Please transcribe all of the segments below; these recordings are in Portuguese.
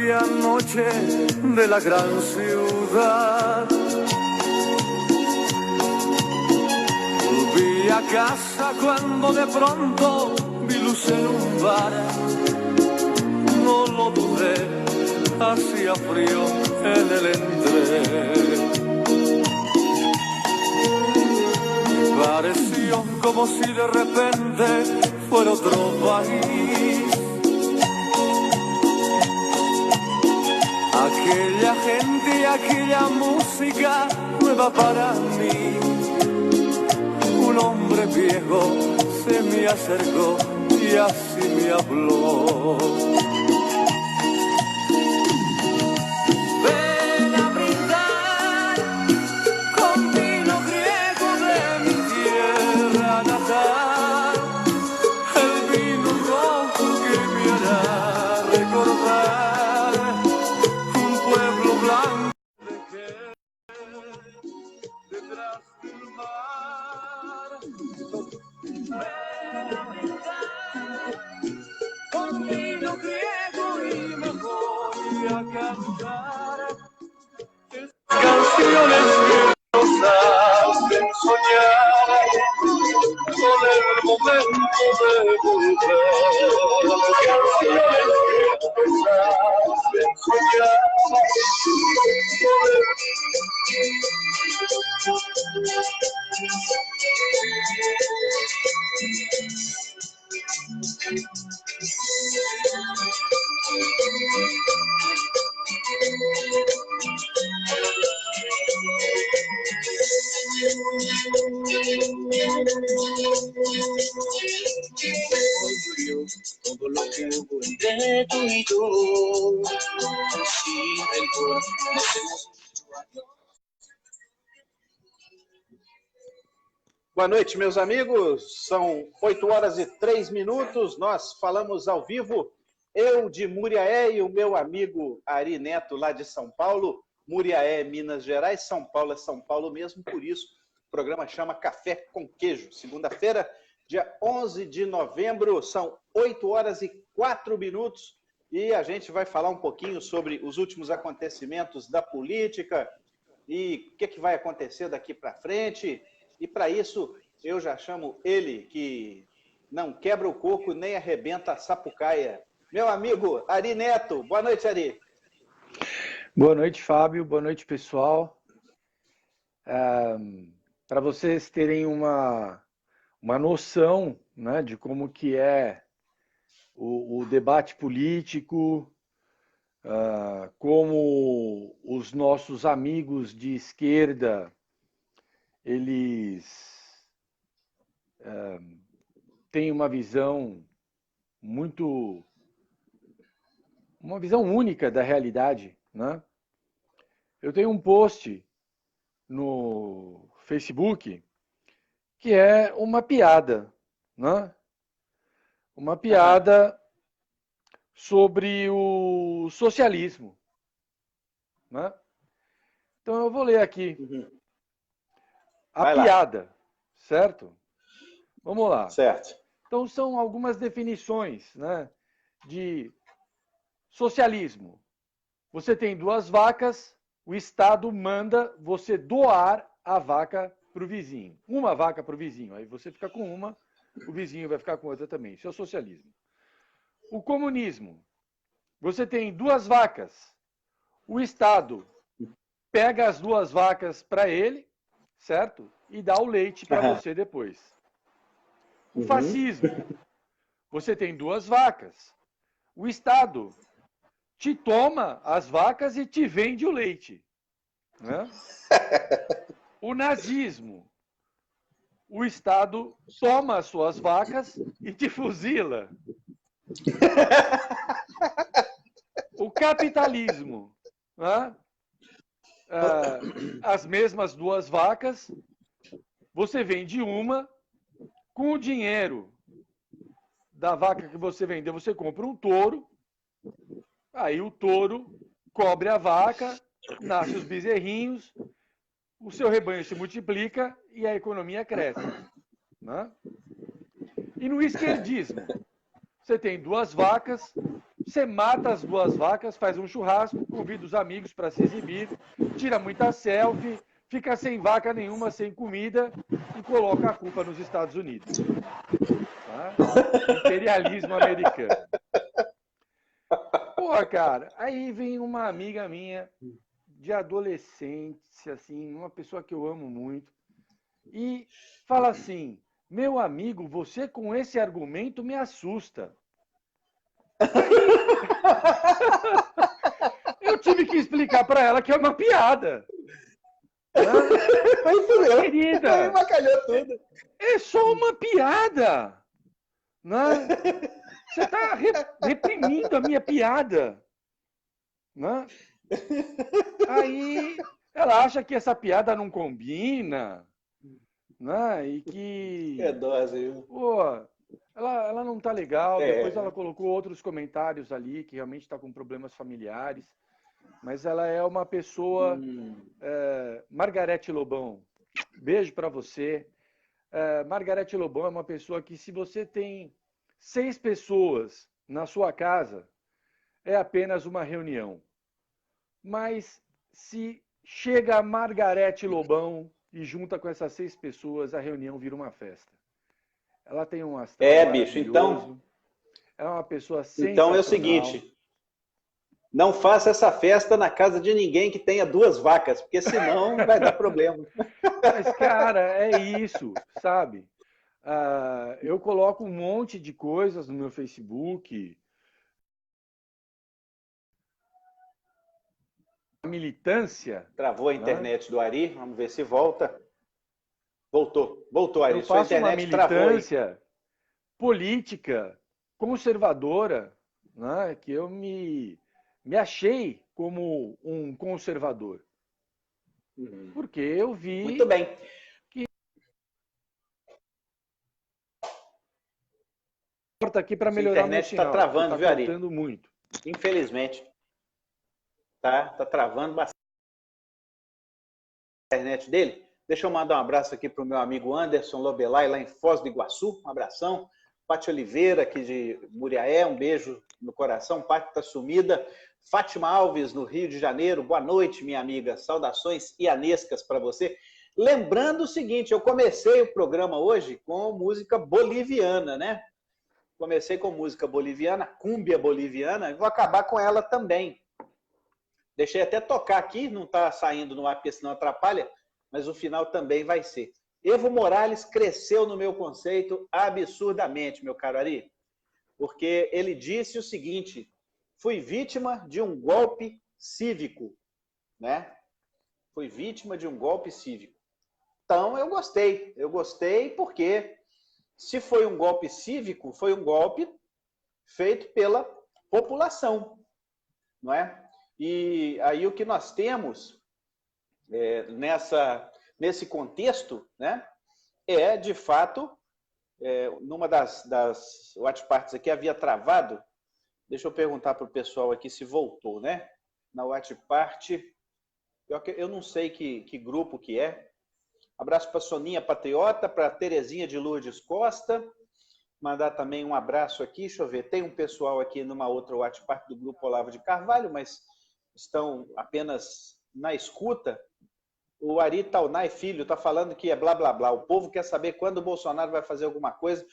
fría noche de la gran ciudad. Volví a casa cuando de pronto vi luz en un bar. No lo dudé, hacía frío en el entré. Pareció como si de repente fuera otro país. Aquella gente y aquella música nueva para mí. Un hombre viejo se me acercó y así me habló. Ven a brindar con vino griego de mi tierra natal, el vino rojo que me hará recordar un pueblo blanco detrás del mar. Ven a brindar con vino griego y me voy a cantar canciones que nos hacen soñar con el momento de volver. Canciones que nos hacen soñar con el todo lo que hubo entre tú y yo, sin rencor, nos hemos dicho adiós. Boa noite, meus amigos. São 8h03. Nós falamos ao vivo. Eu de Muriaé e o meu amigo Ari Neto, lá de São Paulo. Muriaé, Minas Gerais. São Paulo é São Paulo mesmo, por isso o programa chama Café com Queijo. Segunda-feira, dia 11 de novembro, são 8h04 e a gente vai falar um pouquinho sobre os últimos acontecimentos da política e o que vai acontecer daqui para frente. E para isso, eu já chamo ele, que não quebra o coco nem arrebenta a sapucaia. Meu amigo Ari Neto. Boa noite, Ari. Boa noite, Fábio. Boa noite, pessoal. Para vocês terem uma noção, né, de como que é o debate político, como os nossos amigos de esquerda eles têm uma visão única da realidade, né? Eu tenho um post no Facebook que é uma piada, né? Uma piada sobre o socialismo, né? Então eu vou ler aqui. A piada, certo? Vamos lá. Certo. Então, são algumas definições, né, de socialismo. Você tem 2 vacas, o Estado manda você doar a vaca para o vizinho. Uma vaca para o vizinho. Aí você fica com uma, o vizinho vai ficar com outra também. Isso é o socialismo. O comunismo. Você tem 2 vacas. O Estado pega as 2 vacas para ele, certo? E dá o leite para você depois. O fascismo. Você tem 2 vacas. O Estado te toma as vacas e te vende o leite, né? O nazismo. O Estado toma as suas vacas e te fuzila. O capitalismo, né? As mesmas 2 vacas, você vende uma, com o dinheiro da vaca que você vendeu, você compra um touro, aí o touro cobre a vaca, nasce os bezerrinhos, o seu rebanho se multiplica e a economia cresce, né? E no esquerdismo, você tem 2 vacas, você mata as 2 vacas, faz um churrasco, convida os amigos para se exibir, tira muita selfie, fica sem vaca nenhuma, sem comida e coloca a culpa nos Estados Unidos. Tá? Imperialismo americano. Pô, cara, aí vem uma amiga minha de adolescência, assim, uma pessoa que eu amo muito, e fala assim: meu amigo, você com esse argumento me assusta. Eu tive que explicar para ela que é uma piada. Foi isso mesmo. Querida, Aí macalhou tudo. é só uma piada. Né? Você está reprimindo a minha piada. Né? Aí ela acha que essa piada não combina. Né? E que... É dose. Pô, ela não tá legal. É. Depois ela colocou outros comentários ali, que realmente está com problemas familiares. Mas ela é uma pessoa... Margarete Lobão, beijo para você. Margarete Lobão é uma pessoa que, se você tem 6 pessoas na sua casa, é apenas uma reunião. Mas se chega a Margarete Lobão e junta com essas 6 pessoas, a reunião vira uma festa. Ela tem um astral bicho, então... É uma pessoa sensacional. Então é o seguinte... Não faça essa festa na casa de ninguém que tenha 2 vacas, porque senão vai dar problema. Mas, cara, é isso, sabe? Eu coloco um monte de coisas no meu Facebook. A militância... Travou a internet do Ari, vamos ver se volta. Voltou, Ari. Eu Sua faço uma internet travou aí. militância política, conservadora, né? Que eu me achei como um conservador. Porque eu vi... Muito bem. Porta aqui para melhorar a internet o meu sinal. Está travando, viu, Ari? Tá muito. Infelizmente. Tá travando bastante a internet dele. Deixa eu mandar um abraço aqui para o meu amigo Anderson Lobelai, lá em Foz do Iguaçu. Um abração. Pati Oliveira, aqui de Muriaé, um beijo no coração. Pati está sumida. Fátima Alves, no Rio de Janeiro. Boa noite, minha amiga. Saudações ianescas para você. Lembrando o seguinte, eu comecei o programa hoje com música boliviana, né? Comecei com música boliviana, cúmbia boliviana, e vou acabar com ela também. Deixei até tocar aqui, não está saindo no ar porque senão atrapalha, mas o final também vai ser. Evo Morales cresceu no meu conceito absurdamente, meu caro Ari, porque ele disse o seguinte: fui vítima de um golpe cívico, né? Fui vítima de um golpe cívico. Então, eu gostei porque se foi um golpe cívico, foi um golpe feito pela população, não é? E aí o que nós temos nesse contexto, né, é, de fato, numa das WhatsApps aqui havia travado. Deixa eu perguntar para o pessoal aqui se voltou, né? Na WhatsApp, eu não sei que grupo que é. Abraço para Soninha Patriota, para Terezinha de Lourdes Costa. Mandar também um abraço aqui, deixa eu ver, tem um pessoal aqui numa outra WhatsApp do Grupo Olavo de Carvalho, mas estão apenas na escuta. O Ari Taunay Filho está falando que é blá, blá, blá. O povo quer saber quando o Bolsonaro vai fazer alguma coisa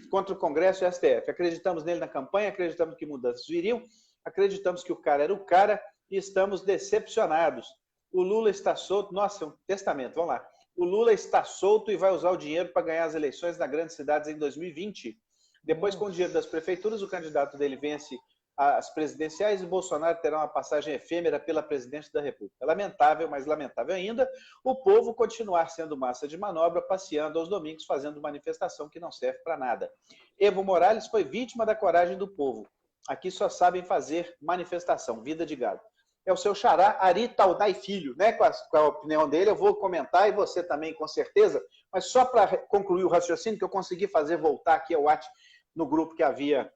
contra o Congresso e o STF. Acreditamos nele na campanha, acreditamos que mudanças viriam, acreditamos que o cara era o cara e estamos decepcionados. O Lula está solto. Nossa, é um testamento, vamos lá. O Lula está solto e vai usar o dinheiro para ganhar as eleições nas grandes cidades em 2020. Depois, com o dinheiro das prefeituras, o candidato dele vence as presidenciais e Bolsonaro terá uma passagem efêmera pela presidente da República. É lamentável, mas lamentável ainda, o povo continuar sendo massa de manobra, passeando aos domingos, fazendo manifestação que não serve para nada. Evo Morales foi vítima da coragem do povo. Aqui só sabem fazer manifestação, vida de gado. É o seu xará, Ari Taunay Filho, né? Com a opinião dele, eu vou comentar, e você também, com certeza, mas só para concluir o raciocínio, que eu consegui fazer voltar aqui ao WhatsApp no grupo que havia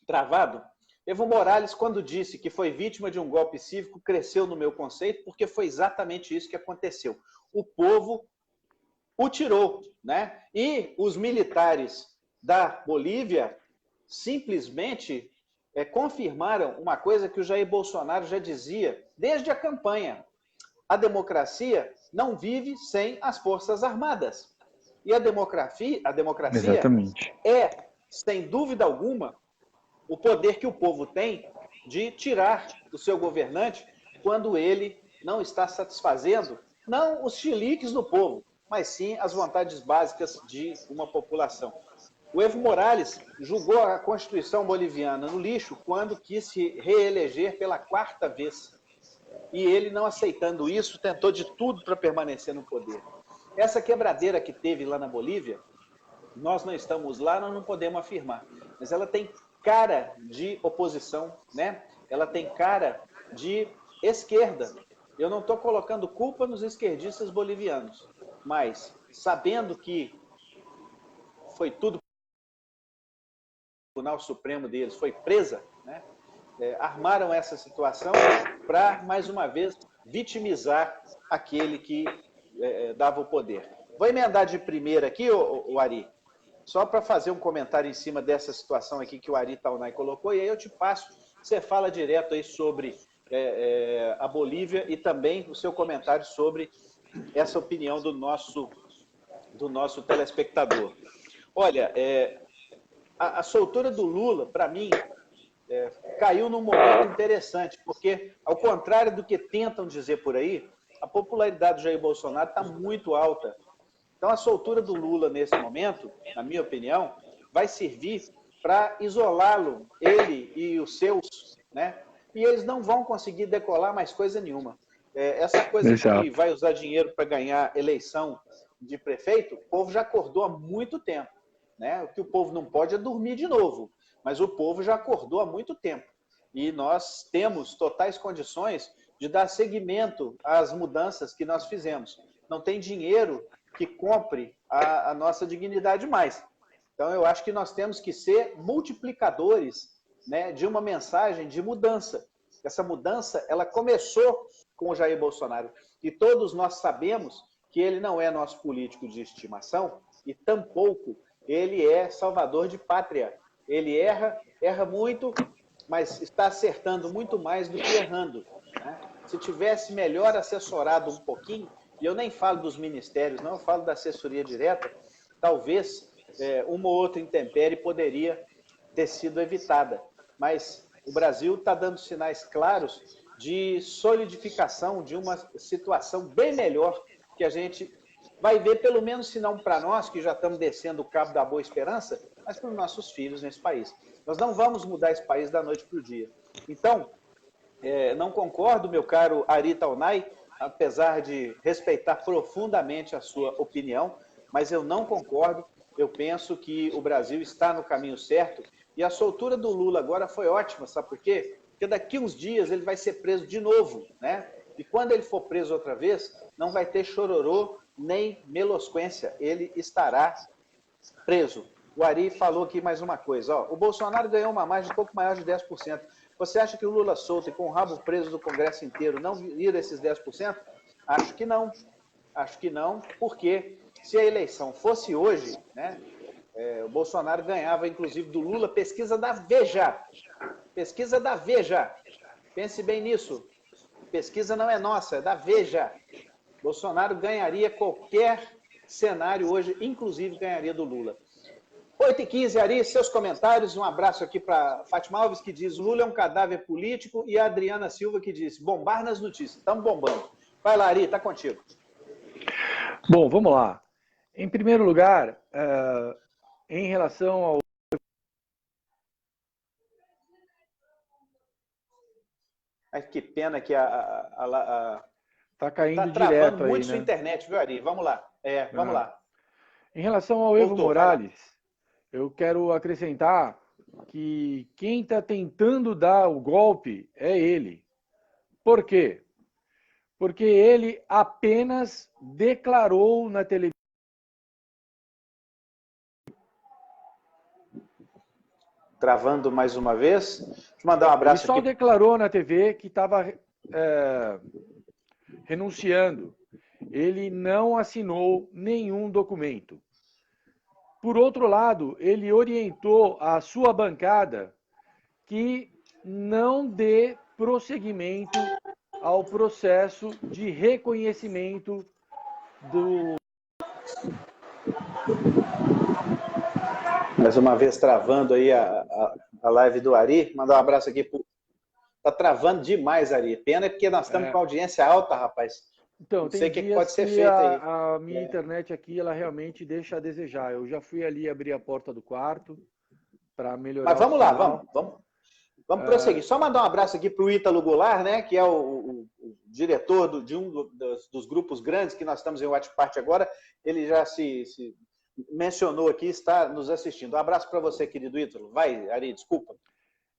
travado. Evo Morales, quando disse que foi vítima de um golpe cívico, cresceu no meu conceito, porque foi exatamente isso que aconteceu. O povo o tirou, né? E os militares da Bolívia simplesmente confirmaram uma coisa que o Jair Bolsonaro já dizia desde a campanha. A democracia não vive sem as Forças Armadas. E a democracia Exatamente. é, sem dúvida alguma, o poder que o povo tem de tirar do seu governante quando ele não está satisfazendo, não os chiliques do povo, mas sim as vontades básicas de uma população. O Evo Morales julgou a Constituição boliviana no lixo quando quis se reeleger pela 4ª vez. E ele, não aceitando isso, tentou de tudo para permanecer no poder. Essa quebradeira que teve lá na Bolívia, nós não estamos lá, nós não podemos afirmar, mas ela tem cara de oposição, né? Ela tem cara de esquerda. Eu não estou colocando culpa nos esquerdistas bolivianos, mas sabendo que foi tudo, o Tribunal Supremo deles foi presa, né? Armaram essa situação para, mais uma vez, vitimizar aquele que dava o poder. Vou emendar de primeira aqui, o Ari, só para fazer um comentário em cima dessa situação aqui que o Ari Taunay colocou, e aí eu te passo, você fala direto aí sobre a Bolívia e também o seu comentário sobre essa opinião do nosso telespectador. Olha, a soltura do Lula, para mim, caiu num momento interessante, porque, ao contrário do que tentam dizer por aí, a popularidade do Jair Bolsonaro está muito alta. Então, a soltura do Lula, nesse momento, na minha opinião, vai servir para isolá-lo, ele e os seus, né? E eles não vão conseguir decolar mais coisa nenhuma. Essa coisa Exato. que vai usar dinheiro para ganhar eleição de prefeito, o povo já acordou há muito tempo, né? O que o povo não pode é dormir de novo, mas o povo já acordou há muito tempo. E nós temos totais condições de dar seguimento às mudanças que nós fizemos. Não tem dinheiro que compre a nossa dignidade mais. Então, eu acho que nós temos que ser multiplicadores, né, de uma mensagem de mudança. Essa mudança, ela começou com o Jair Bolsonaro. E todos nós sabemos que ele não é nosso político de estimação e tampouco ele é salvador de pátria. Ele erra muito, mas está acertando muito mais do que errando, né? Se tivesse melhor assessorado um pouquinho, e eu nem falo dos ministérios, não, eu falo da assessoria direta, talvez uma ou outra intempérie poderia ter sido evitada. Mas o Brasil está dando sinais claros de solidificação de uma situação bem melhor que a gente vai ver, pelo menos, se não para nós, que já estamos descendo o cabo da Boa Esperança, mas para os nossos filhos nesse país. Nós não vamos mudar esse país da noite para o dia. Então, não concordo, meu caro Ari Taunay, apesar de respeitar profundamente a sua opinião, mas eu não concordo. Eu penso que o Brasil está no caminho certo e a soltura do Lula agora foi ótima, sabe por quê? Porque daqui uns dias ele vai ser preso de novo, né? E quando ele for preso outra vez, não vai ter chororô nem melosquência, ele estará preso. O Ari falou aqui mais uma coisa, ó, o Bolsonaro ganhou uma margem um pouco maior de 10%. Você acha que o Lula solto e com o rabo preso do Congresso inteiro não vira esses 10%? Acho que não. Acho que não, porque se a eleição fosse hoje, né, o Bolsonaro ganhava, inclusive, do Lula, pesquisa da Veja. Pesquisa da Veja. Pense bem nisso. Pesquisa não é nossa, é da Veja. Bolsonaro ganharia qualquer cenário hoje, inclusive ganharia do Lula. 8h15, Ari, seus comentários. Um abraço aqui para Fátima Alves, que diz: Lula é um cadáver político, e a Adriana Silva, que diz: bombar nas notícias. Estamos bombando. Vai lá, Ari, está contigo. Bom, vamos lá. Em primeiro lugar, em relação ao... Que pena que Tá caindo tá direto travando aí, muito né? sua internet, viu, Ari? Vamos lá. Vamos lá. Em relação ao Evo Voltou, Morales, eu quero acrescentar que quem está tentando dar o golpe é ele. Por quê? Porque ele apenas declarou na televisão. Travando mais uma vez. Deixa eu mandar um abraço Ele só aqui. declarou na TV que estava renunciando. Ele não assinou nenhum documento. Por outro lado, ele orientou a sua bancada que não dê prosseguimento ao processo de reconhecimento do... Mais uma vez travando aí a live do Ari. Mandar um abraço aqui pro... Tá travando demais, Ari. Pena porque nós estamos com audiência alta, rapaz. Então, não tem sei o que dias pode ser que feito aí. a minha internet aqui, ela realmente deixa a desejar. Eu já fui ali abrir a porta do quarto para melhorar Mas vamos o lá, sinal. vamos prosseguir. Só mandar um abraço aqui para o Ítalo Goulart, né, que é o diretor de um dos grupos grandes que nós estamos em Watch Party agora. Ele já se mencionou aqui, está nos assistindo. Um abraço para você, querido Ítalo. Vai, Ari, desculpa.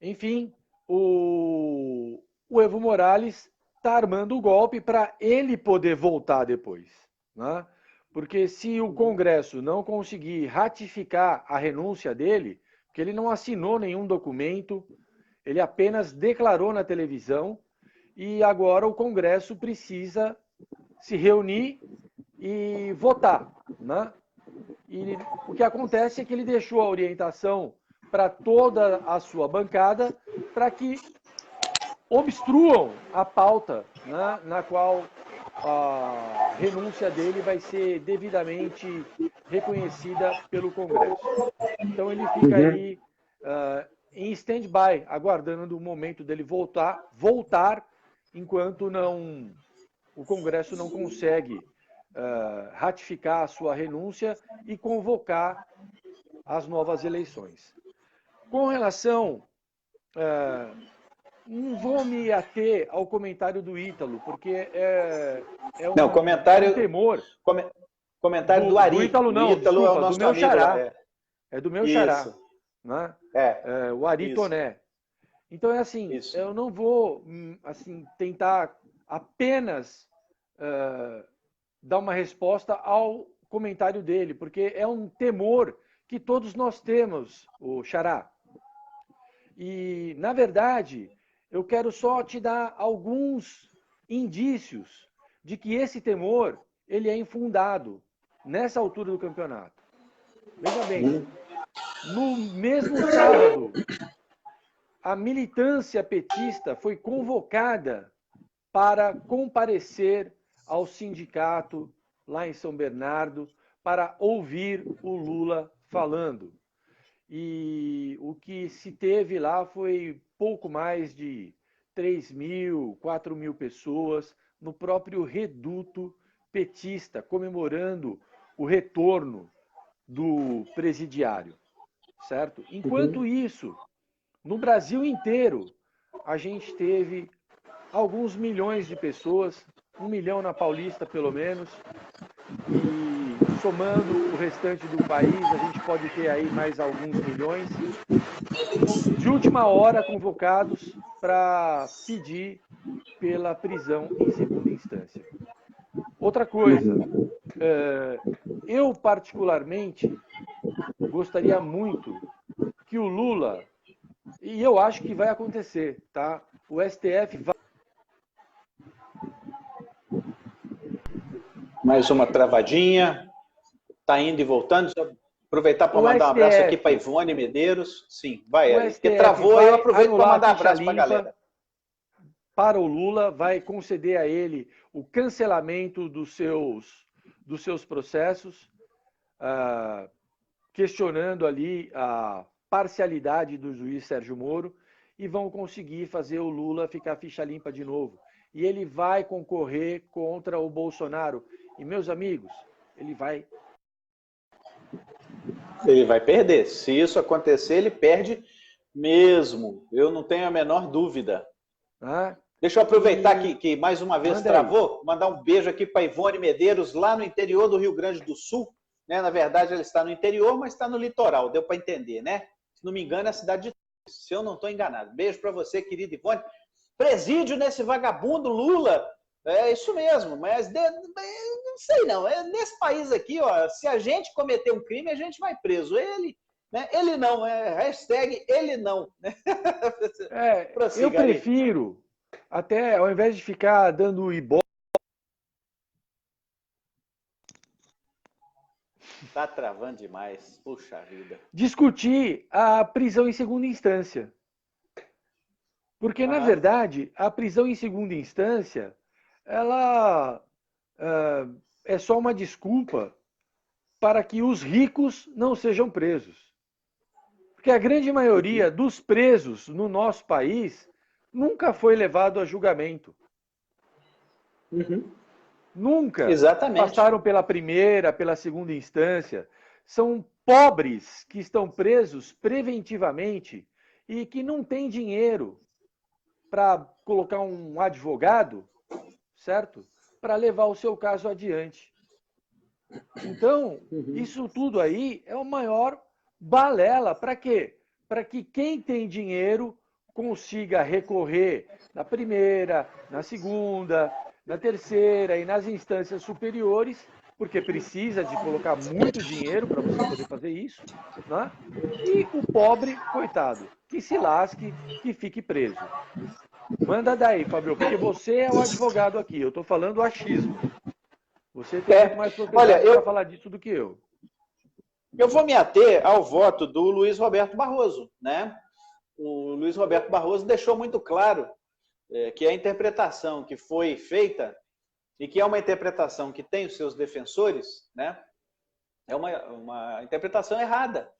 Enfim, o Evo Morales está armando o golpe para ele poder voltar depois, né? Porque se o Congresso não conseguir ratificar a renúncia dele, porque ele não assinou nenhum documento, ele apenas declarou na televisão, e agora o Congresso precisa se reunir e votar, né? E o que acontece é que ele deixou a orientação para toda a sua bancada para que obstruam a pauta, né, na qual a renúncia dele vai ser devidamente reconhecida pelo Congresso. Então ele fica aí em stand-by, aguardando o momento dele voltar, enquanto o Congresso não consegue ratificar a sua renúncia e convocar as novas eleições. Com relação... não vou me ater ao comentário do Ítalo, porque não, comentário, um temor. Comentário do Ari. Do Ítalo não, Ítalo desculpa, é o nosso do meu amigo, xará. É do meu isso. xará. Né? O Ari isso. Toné. Então é assim, isso. eu não vou assim, tentar apenas dar uma resposta ao comentário dele, porque é um temor que todos nós temos, o xará. E, na verdade, eu quero só te dar alguns indícios de que esse temor ele é infundado nessa altura do campeonato. Veja bem, no mesmo sábado, a militância petista foi convocada para comparecer ao sindicato lá em São Bernardo para ouvir o Lula falando. E o que se teve lá foi pouco mais de 3.000, 4.000 pessoas no próprio reduto petista, comemorando o retorno do presidiário, certo? Enquanto isso, no Brasil inteiro, a gente teve alguns milhões de pessoas, 1 milhão na Paulista pelo menos, e somando o restante do país, a gente pode ter aí mais alguns milhões, de última hora convocados para pedir pela prisão em segunda instância. Outra coisa, eu particularmente gostaria muito que o Lula, e eu acho que vai acontecer, tá? O STF vai... Mais uma travadinha. Está indo e voltando. Aproveitar para mandar um abraço aqui para Ivone Medeiros. Sim, vai, Ari. Porque travou, eu aproveito para mandar um abraço para a galera. Para o Lula, vai conceder a ele o cancelamento dos seus processos, questionando ali a parcialidade do juiz Sérgio Moro, e vão conseguir fazer o Lula ficar ficha limpa de novo. E ele vai concorrer contra o Bolsonaro. E, meus amigos, ele vai perder. Se isso acontecer, ele perde mesmo. Eu não tenho a menor dúvida. Deixa eu aproveitar que mais uma vez travou, mandar um beijo aqui para Ivone Medeiros, lá no interior do Rio Grande do Sul. Né? Na verdade, ela está no interior, mas está no litoral. Deu para entender, né? Se não me engano, é a cidade de Torres, se eu não estou enganado. Beijo para você, querida Ivone. Presídio nesse vagabundo Lula. É isso mesmo, mas não sei não. Nesse país aqui, ó, se a gente cometer um crime, a gente vai preso. Ele, né? Ele não, hashtag ele não. Eu prefiro, até ao invés de ficar dando ibope. Tá travando demais, puxa vida. Discutir a prisão em segunda instância. Porque, na verdade, a prisão em segunda instância, ela é só uma desculpa para que os ricos não sejam presos. Porque a grande maioria dos presos no nosso país nunca foi levado a julgamento. Nunca Exatamente. passaram pela primeira, pela segunda instância. São pobres que estão presos preventivamente e que não têm dinheiro para colocar um advogado, certo? Para levar o seu caso adiante. Então, isso tudo aí é o maior balela. Para quê? Para que quem tem dinheiro consiga recorrer na primeira, na segunda, na terceira e nas instâncias superiores, porque precisa de colocar muito dinheiro para você poder fazer isso, né? E o pobre, coitado, que se lasque, que fique preso. Manda daí, Fabio, porque você é o advogado aqui, eu estou falando achismo. Você tem muito mais Olha, propriedade para falar disso do que eu. Eu vou me ater ao voto do Luiz Roberto Barroso, né? O Luiz Roberto Barroso deixou muito claro que a interpretação que foi feita, e que é uma interpretação que tem os seus defensores, né? É uma interpretação errada.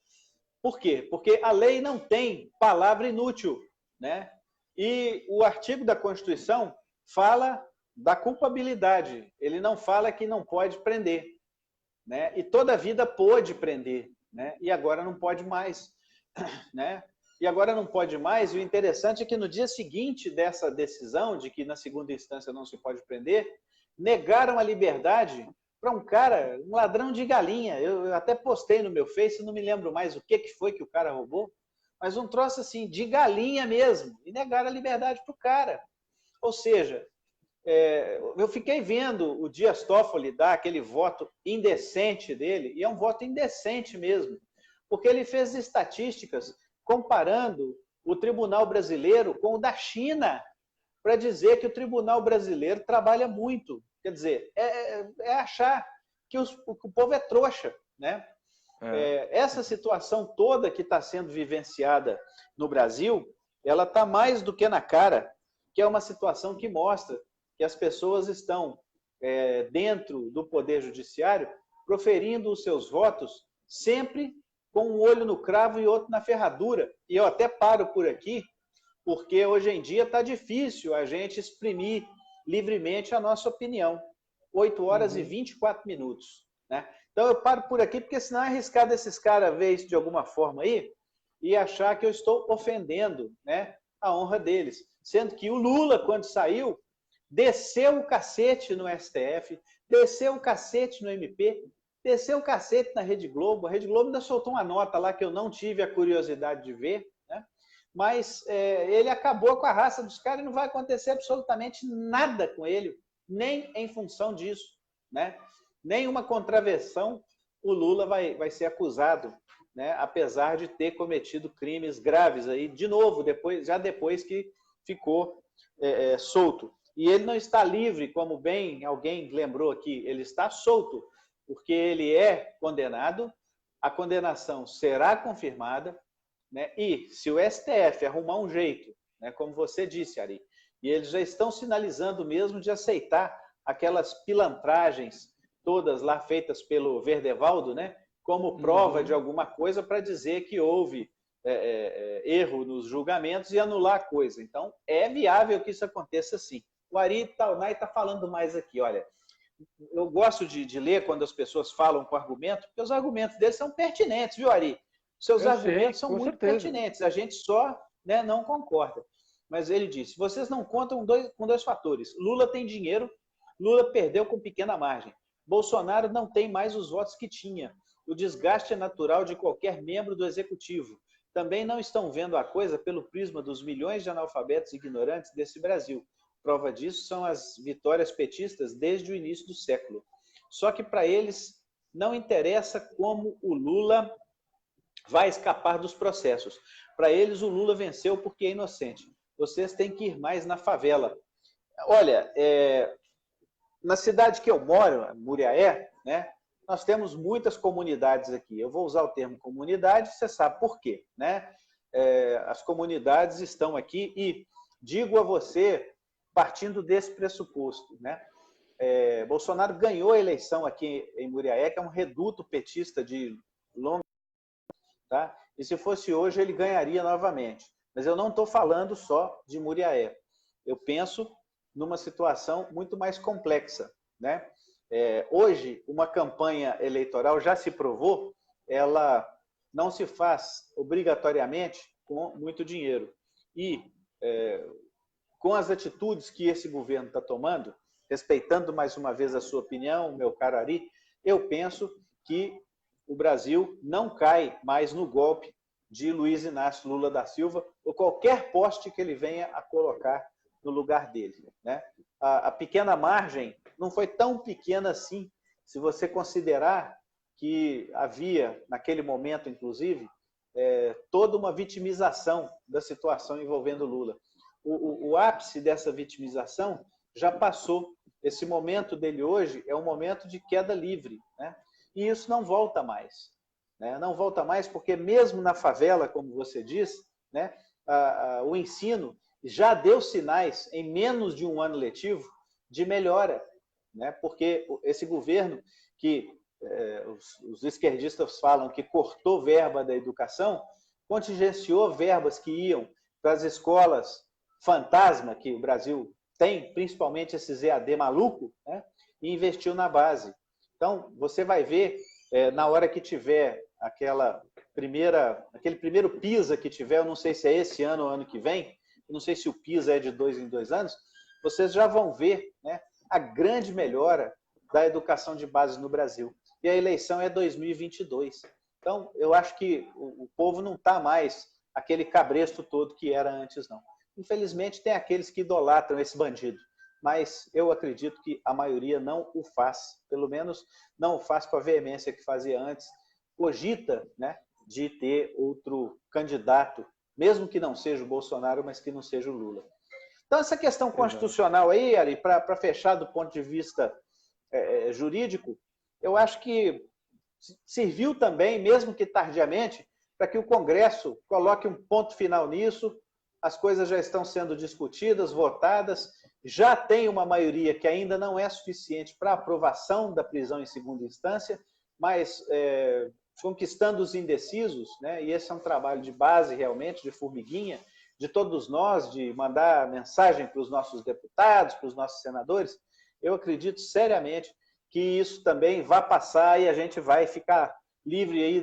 Por quê? Porque a lei não tem palavra inútil, né? E o artigo da Constituição fala da culpabilidade. Ele não fala que não pode prender, né? E toda a vida pôde prender, né? E agora não pode mais, né? E agora não pode mais, e o interessante é que no dia seguinte dessa decisão, de que na segunda instância não se pode prender, negaram a liberdade para um cara, um ladrão de galinha. Eu até postei no meu Face, não me lembro mais o que foi que o cara roubou, mas um troço assim, de galinha mesmo, e negaram a liberdade para o cara. Ou seja, eu fiquei vendo o Dias Toffoli dar aquele voto indecente dele, e é um voto indecente mesmo, porque ele fez estatísticas comparando o tribunal brasileiro com o da China, para dizer que o tribunal brasileiro trabalha muito. Quer dizer, é achar que o povo é trouxa, né? Essa situação toda que está sendo vivenciada no Brasil, ela está mais do que na cara, que é uma situação que mostra que as pessoas estão dentro do Poder Judiciário proferindo os seus votos sempre com um olho no cravo e outro na ferradura. E eu até paro por aqui, porque hoje em dia está difícil a gente exprimir livremente a nossa opinião. 8 horas e 24 minutos. Né? Então eu paro por aqui, porque senão é arriscado esses caras ver isso de alguma forma aí e achar que eu estou ofendendo, né, a honra deles. Sendo que o Lula, quando saiu, desceu o cacete no STF, desceu o cacete no MP, desceu o cacete na Rede Globo. A Rede Globo ainda soltou uma nota lá que eu não tive a curiosidade de ver, né? Mas ele acabou com a raça dos caras e não vai acontecer absolutamente nada com ele, nem em função disso, né? Nenhuma contravenção o Lula vai ser acusado, né? Apesar de ter cometido crimes graves aí, de novo, já depois que ficou solto. E ele não está livre, como bem alguém lembrou aqui, ele está solto, porque ele é condenado, a condenação será confirmada, né? E se o STF arrumar um jeito, né, como você disse, Ari, e eles já estão sinalizando mesmo de aceitar aquelas pilantragens todas lá feitas pelo Verdevaldo, né, como prova de alguma coisa para dizer que houve erro nos julgamentos e anular a coisa. Então, é viável que isso aconteça sim. O Ari Taunay está falando mais aqui, olha, eu gosto de ler quando as pessoas falam com argumento, porque os argumentos deles são pertinentes, viu, Ari? Seus argumentos são muito pertinentes, a gente só, né, não concorda. Mas ele disse, vocês não contam com dois fatores. Lula tem dinheiro, Lula perdeu com pequena margem. Bolsonaro não tem mais os votos que tinha. O desgaste é natural de qualquer membro do executivo. Também não estão vendo a coisa pelo prisma dos milhões de analfabetos ignorantes desse Brasil. Prova disso são as vitórias petistas desde o início do século. Só que para eles não interessa como o Lula vai escapar dos processos. Para eles, o Lula venceu porque é inocente. Vocês têm que ir mais na favela. Olha, na cidade que eu moro, Muriaé, né, nós temos muitas comunidades aqui. Eu vou usar o termo comunidade, você sabe por quê, né? As comunidades estão aqui e digo a você, partindo desse pressuposto, né? Bolsonaro ganhou a eleição aqui em Muriaé, que é um reduto petista de longa, tá? E se fosse hoje, ele ganharia novamente. Mas eu não estou falando só de Muriaé. Eu penso numa situação muito mais complexa, né? Hoje, uma campanha eleitoral já se provou, ela não se faz obrigatoriamente com muito dinheiro. E com as atitudes que esse governo está tomando, respeitando mais uma vez a sua opinião, meu caro Ari, eu penso que o Brasil não cai mais no golpe de Luiz Inácio Lula da Silva ou qualquer poste que ele venha a colocar no lugar dele, né? A pequena margem não foi tão pequena assim, se você considerar que havia, naquele momento, inclusive, toda uma vitimização da situação envolvendo Lula. O ápice dessa vitimização já passou. Esse momento dele hoje é um momento de queda livre, né? E isso não volta mais, né? Não volta mais porque mesmo na favela, como você diz, né, o ensino já deu sinais, em menos de um ano letivo, de melhora, né? Porque esse governo que os esquerdistas falam que cortou verba da educação, contingenciou verbas que iam para as escolas fantasma que o Brasil tem, principalmente esses EAD maluco, né? E investiu na base. Então, você vai ver, na hora que tiver aquele primeiro PISA que tiver, eu não sei se é esse ano ou ano que vem, eu não sei se o PISA é de 2 em 2 anos, vocês já vão ver, né, a grande melhora da educação de base no Brasil. E a eleição é 2022. Então, eu acho que o povo não está mais aquele cabresto todo que era antes, não. Infelizmente, tem aqueles que idolatram esse bandido, mas eu acredito que a maioria não o faz, pelo menos não o faz com a veemência que fazia antes, cogita, né, de ter outro candidato, mesmo que não seja o Bolsonaro, mas que não seja o Lula. Então, essa questão constitucional aí, Ari, para fechar do ponto de vista jurídico, eu acho que serviu também, mesmo que tardiamente, para que o Congresso coloque um ponto final nisso. As coisas já estão sendo discutidas, votadas, já tem uma maioria que ainda não é suficiente para aprovação da prisão em segunda instância, mas conquistando os indecisos, né? E esse é um trabalho de base realmente, de formiguinha, de todos nós, de mandar mensagem para os nossos deputados, para os nossos senadores. Eu acredito seriamente que isso também vai passar e a gente vai ficar livre aí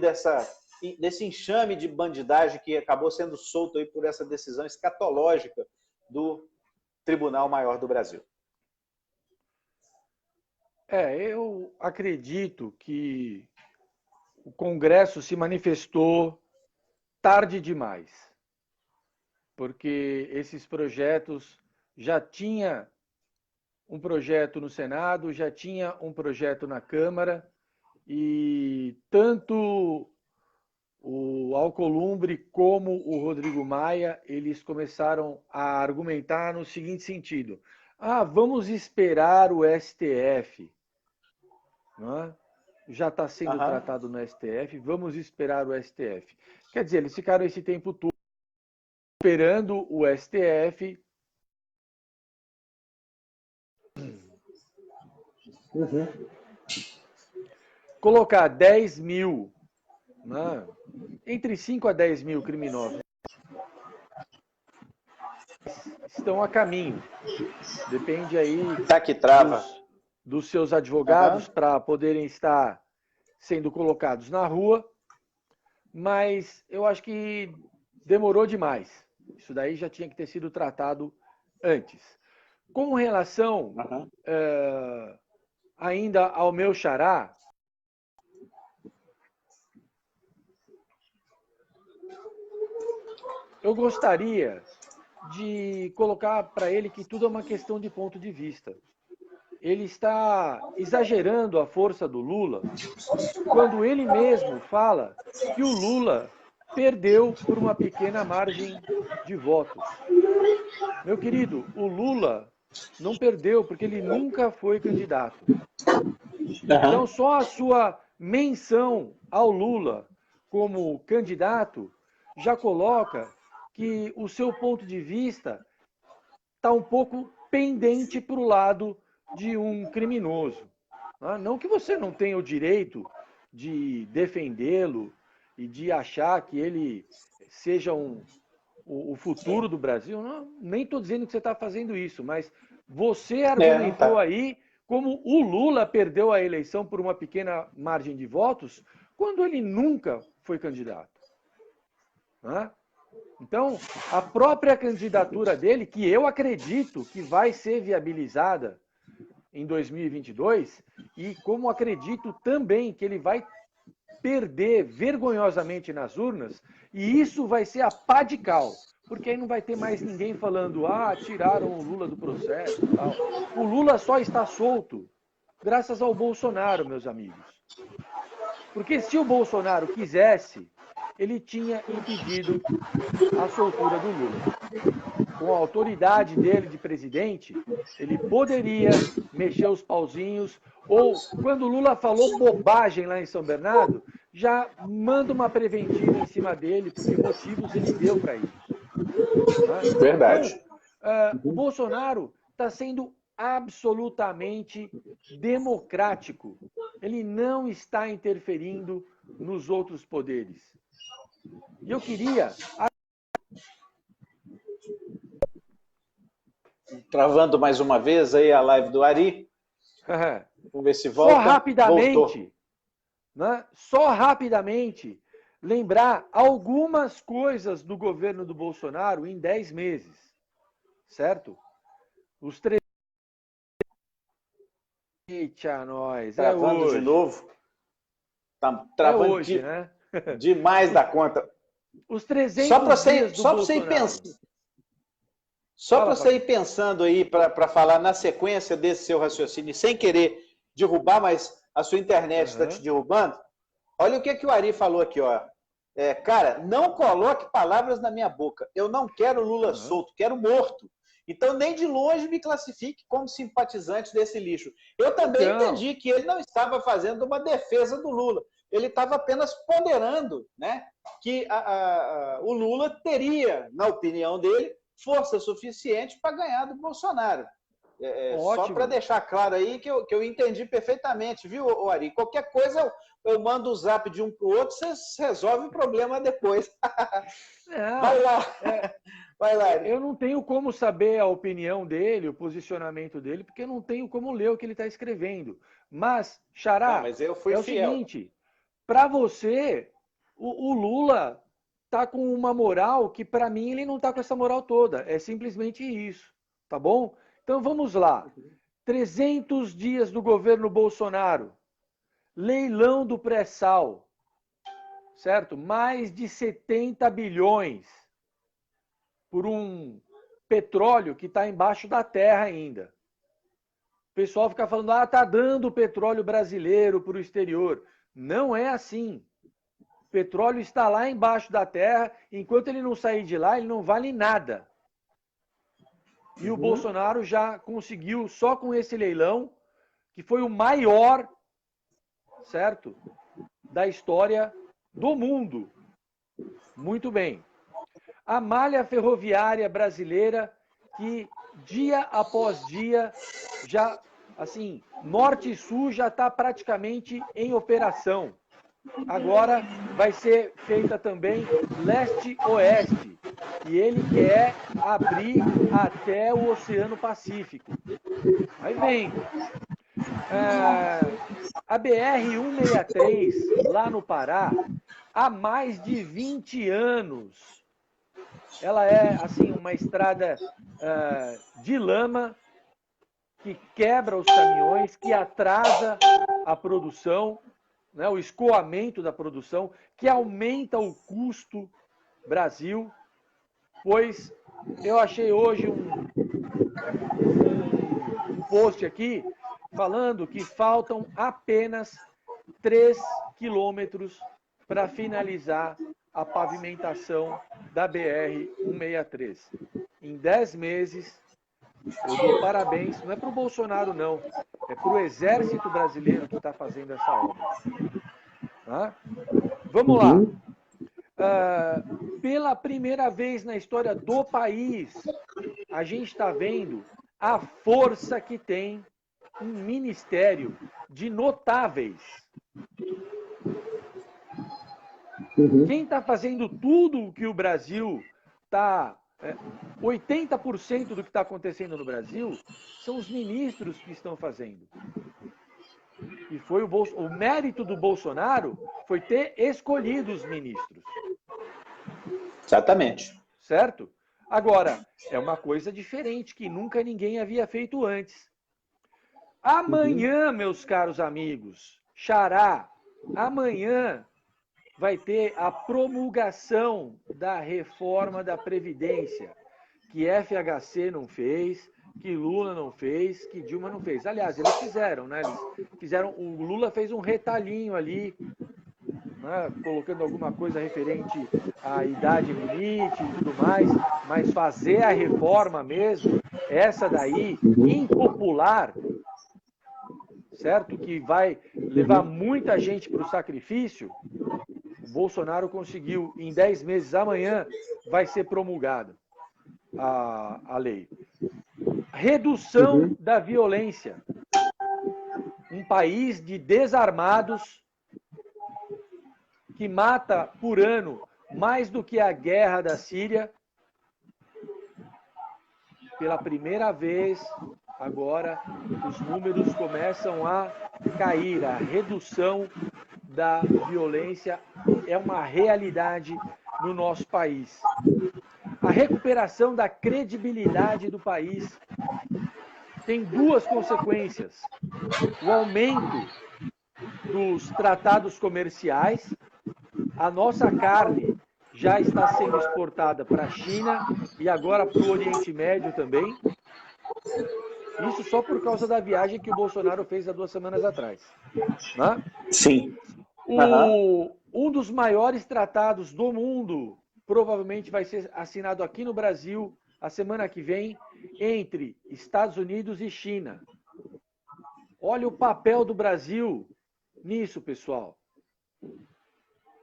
desse enxame de bandidagem que acabou sendo solto aí por essa decisão escatológica do Tribunal Maior do Brasil. Eu acredito que o Congresso se manifestou tarde demais, porque esses projetos já tinha um projeto no Senado, já tinha um projeto na Câmara, e tanto o Alcolumbre como o Rodrigo Maia, eles começaram a argumentar no seguinte sentido: vamos esperar o STF, não é? Já está sendo tratado no STF, vamos esperar o STF. Quer dizer, eles ficaram esse tempo todo esperando o STF. Colocar 10 mil, né, entre 5 a 10 mil criminosos estão a caminho. Depende aí que trava. Dos seus advogados para poderem estar sendo colocados na rua, mas eu acho que demorou demais. Isso daí já tinha que ter sido tratado antes. Com relação ainda ao meu xará, eu gostaria de colocar para ele que tudo é uma questão de ponto de vista. Ele está exagerando a força do Lula quando ele mesmo fala que o Lula perdeu por uma pequena margem de votos. Meu querido, o Lula não perdeu porque ele nunca foi candidato. Então, só a sua menção ao Lula como candidato já coloca que o seu ponto de vista está um pouco pendente para o lado de um criminoso. Não que você não tenha o direito de defendê-lo e de achar que ele seja o futuro do Brasil. Não, nem estou dizendo que você está fazendo isso, mas você argumentou aí como o Lula perdeu a eleição por uma pequena margem de votos, quando ele nunca foi candidato. Então, a própria candidatura dele, que eu acredito que vai ser viabilizada em 2022, e como acredito também que ele vai perder vergonhosamente nas urnas, e isso vai ser a pá de cal, porque aí não vai ter mais ninguém falando, tiraram o Lula do processo e tal. O Lula só está solto graças ao Bolsonaro, meus amigos. Porque se o Bolsonaro quisesse, ele tinha impedido a soltura do Lula. Com a autoridade dele de presidente, ele poderia mexer os pauzinhos, ou quando o Lula falou bobagem lá em São Bernardo, já manda uma preventiva em cima dele, porque motivos ele deu para isso. Verdade. Então, o Bolsonaro está sendo absolutamente democrático. Ele não está interferindo nos outros poderes. E eu queria... Travando mais uma vez aí a live do Ari. Vamos ver se volta. Só rapidamente, né? Só rapidamente, lembrar algumas coisas do governo do Bolsonaro em 10 meses. Certo? Os 3... Eita, nós. Travando de novo. Tá travando hoje, né? Demais da conta. Os 300 só para você ir pensando aí, para falar na sequência desse seu raciocínio, sem querer derrubar, mas a sua internet está te derrubando, olha o que o Ari falou aqui, ó. Cara, não coloque palavras na minha boca. Eu não quero Lula solto, quero morto. Então, nem de longe me classifique como simpatizante desse lixo. Eu também entendi que ele não estava fazendo uma defesa do Lula. Ele estava apenas ponderando, né, que o Lula teria, na opinião dele, força suficiente para ganhar do Bolsonaro. Só para deixar claro aí que eu entendi perfeitamente, viu, Ari? Qualquer coisa eu mando o zap de um para o outro, vocês resolvem o problema depois. Vai lá. Vai lá. Eu não tenho como saber a opinião dele, o posicionamento dele, porque eu não tenho como ler o que ele está escrevendo. Mas, Xará, mas eu fui fiel. O seguinte, para você, o Lula tá com uma moral que, para mim, ele não tá com essa moral toda. É simplesmente isso, tá bom? Então, vamos lá. 300 dias do governo Bolsonaro. Leilão do pré-sal. Certo? Mais de 70 bilhões por um petróleo que está embaixo da terra ainda. O pessoal fica falando, tá dando petróleo brasileiro para o exterior. Não é assim. O petróleo está lá embaixo da terra, enquanto ele não sair de lá, ele não vale nada. E o Bolsonaro já conseguiu, só com esse leilão, que foi o maior, certo, da história do mundo. Muito bem. A malha ferroviária brasileira, que dia após dia, já, assim, norte e sul já está praticamente em operação. Agora vai ser feita também leste-oeste. E ele quer abrir até o Oceano Pacífico. Aí vem. A BR-163, lá no Pará, há mais de 20 anos. Ela é, assim, uma estrada de lama que quebra os caminhões, que atrasa a produção, né, o escoamento da produção, que aumenta o custo Brasil, pois eu achei hoje um post aqui falando que faltam apenas 3 quilômetros para finalizar a pavimentação da BR-163. Em 10 meses, eu dou parabéns, não é para o Bolsonaro não, é para o Exército Brasileiro que está fazendo essa obra. Tá? Vamos lá. Pela primeira vez na história do país, a gente está vendo a força que tem um ministério de notáveis. Quem está fazendo tudo o que o Brasil está... 80% do que está acontecendo no Brasil são os ministros que estão fazendo. E foi o mérito do Bolsonaro foi ter escolhido os ministros. Exatamente. Certo? Agora, é uma coisa diferente que nunca ninguém havia feito antes. Amanhã, meus caros amigos, Xará, amanhã vai ter a promulgação da reforma da Previdência, que FHC não fez, que Lula não fez, que Dilma não fez. Aliás, eles fizeram, né? Eles fizeram, o Lula fez um retalhinho ali, né? Colocando alguma coisa referente à idade limite e tudo mais, mas fazer a reforma mesmo, essa daí, impopular, certo? Que vai levar muita gente para o sacrifício, o Bolsonaro conseguiu, em 10 meses, amanhã, vai ser promulgada a lei. Redução da violência. Um país de desarmados que mata por ano mais do que a guerra da Síria. Pela primeira vez, agora, os números começam a cair. A redução da violência é uma realidade no nosso país. A recuperação da credibilidade do país tem duas consequências. O aumento dos tratados comerciais. A nossa carne já está sendo exportada para a China e agora para o Oriente Médio também. Isso só por causa da viagem que o Bolsonaro fez há 2 semanas atrás. Né? Sim. Um dos maiores tratados do mundo provavelmente vai ser assinado aqui no Brasil a semana que vem entre Estados Unidos e China. Olha o papel do Brasil nisso, pessoal.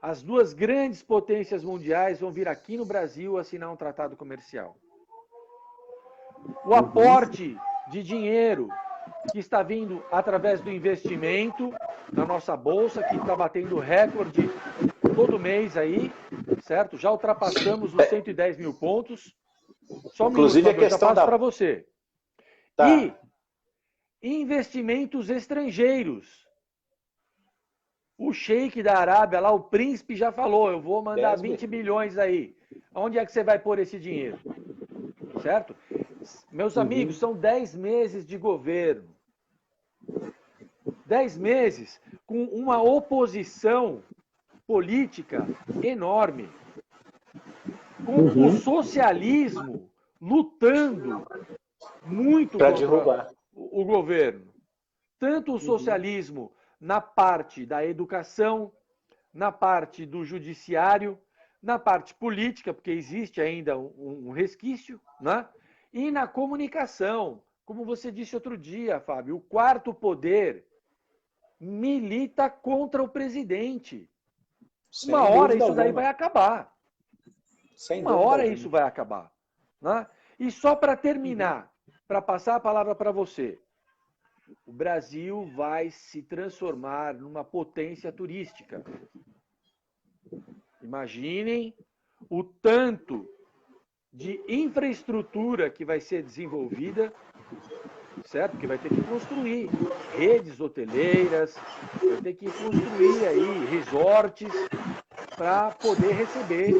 As duas grandes potências mundiais vão vir aqui no Brasil assinar um tratado comercial. O aporte de dinheiro que está vindo através do investimento na nossa bolsa, que está batendo recorde todo mês aí, certo? Já ultrapassamos os 110 mil pontos. Só um Inclusive minuto, a questão eu passo para você. Tá. E investimentos estrangeiros. O sheik da Arábia, lá, o príncipe já falou, eu vou mandar 20 bilhões aí. Onde é que você vai pôr esse dinheiro? Certo? Meus amigos, são 10 meses de governo. 10 meses com uma oposição política enorme. Com o socialismo lutando muito para contra derrubar o governo. Tanto o socialismo na parte da educação, na parte do judiciário, na parte política, porque existe ainda um resquício, né? E na comunicação. Como você disse outro dia, Fábio, o quarto poder milita contra o presidente. Uma hora isso daí vai acabar. Uma hora isso vai acabar. Né? E só para terminar, para passar a palavra para você, o Brasil vai se transformar numa potência turística. Imaginem o tanto de infraestrutura que vai ser desenvolvida, certo? Que vai ter que construir redes hoteleiras, vai ter que construir aí resorts para poder receber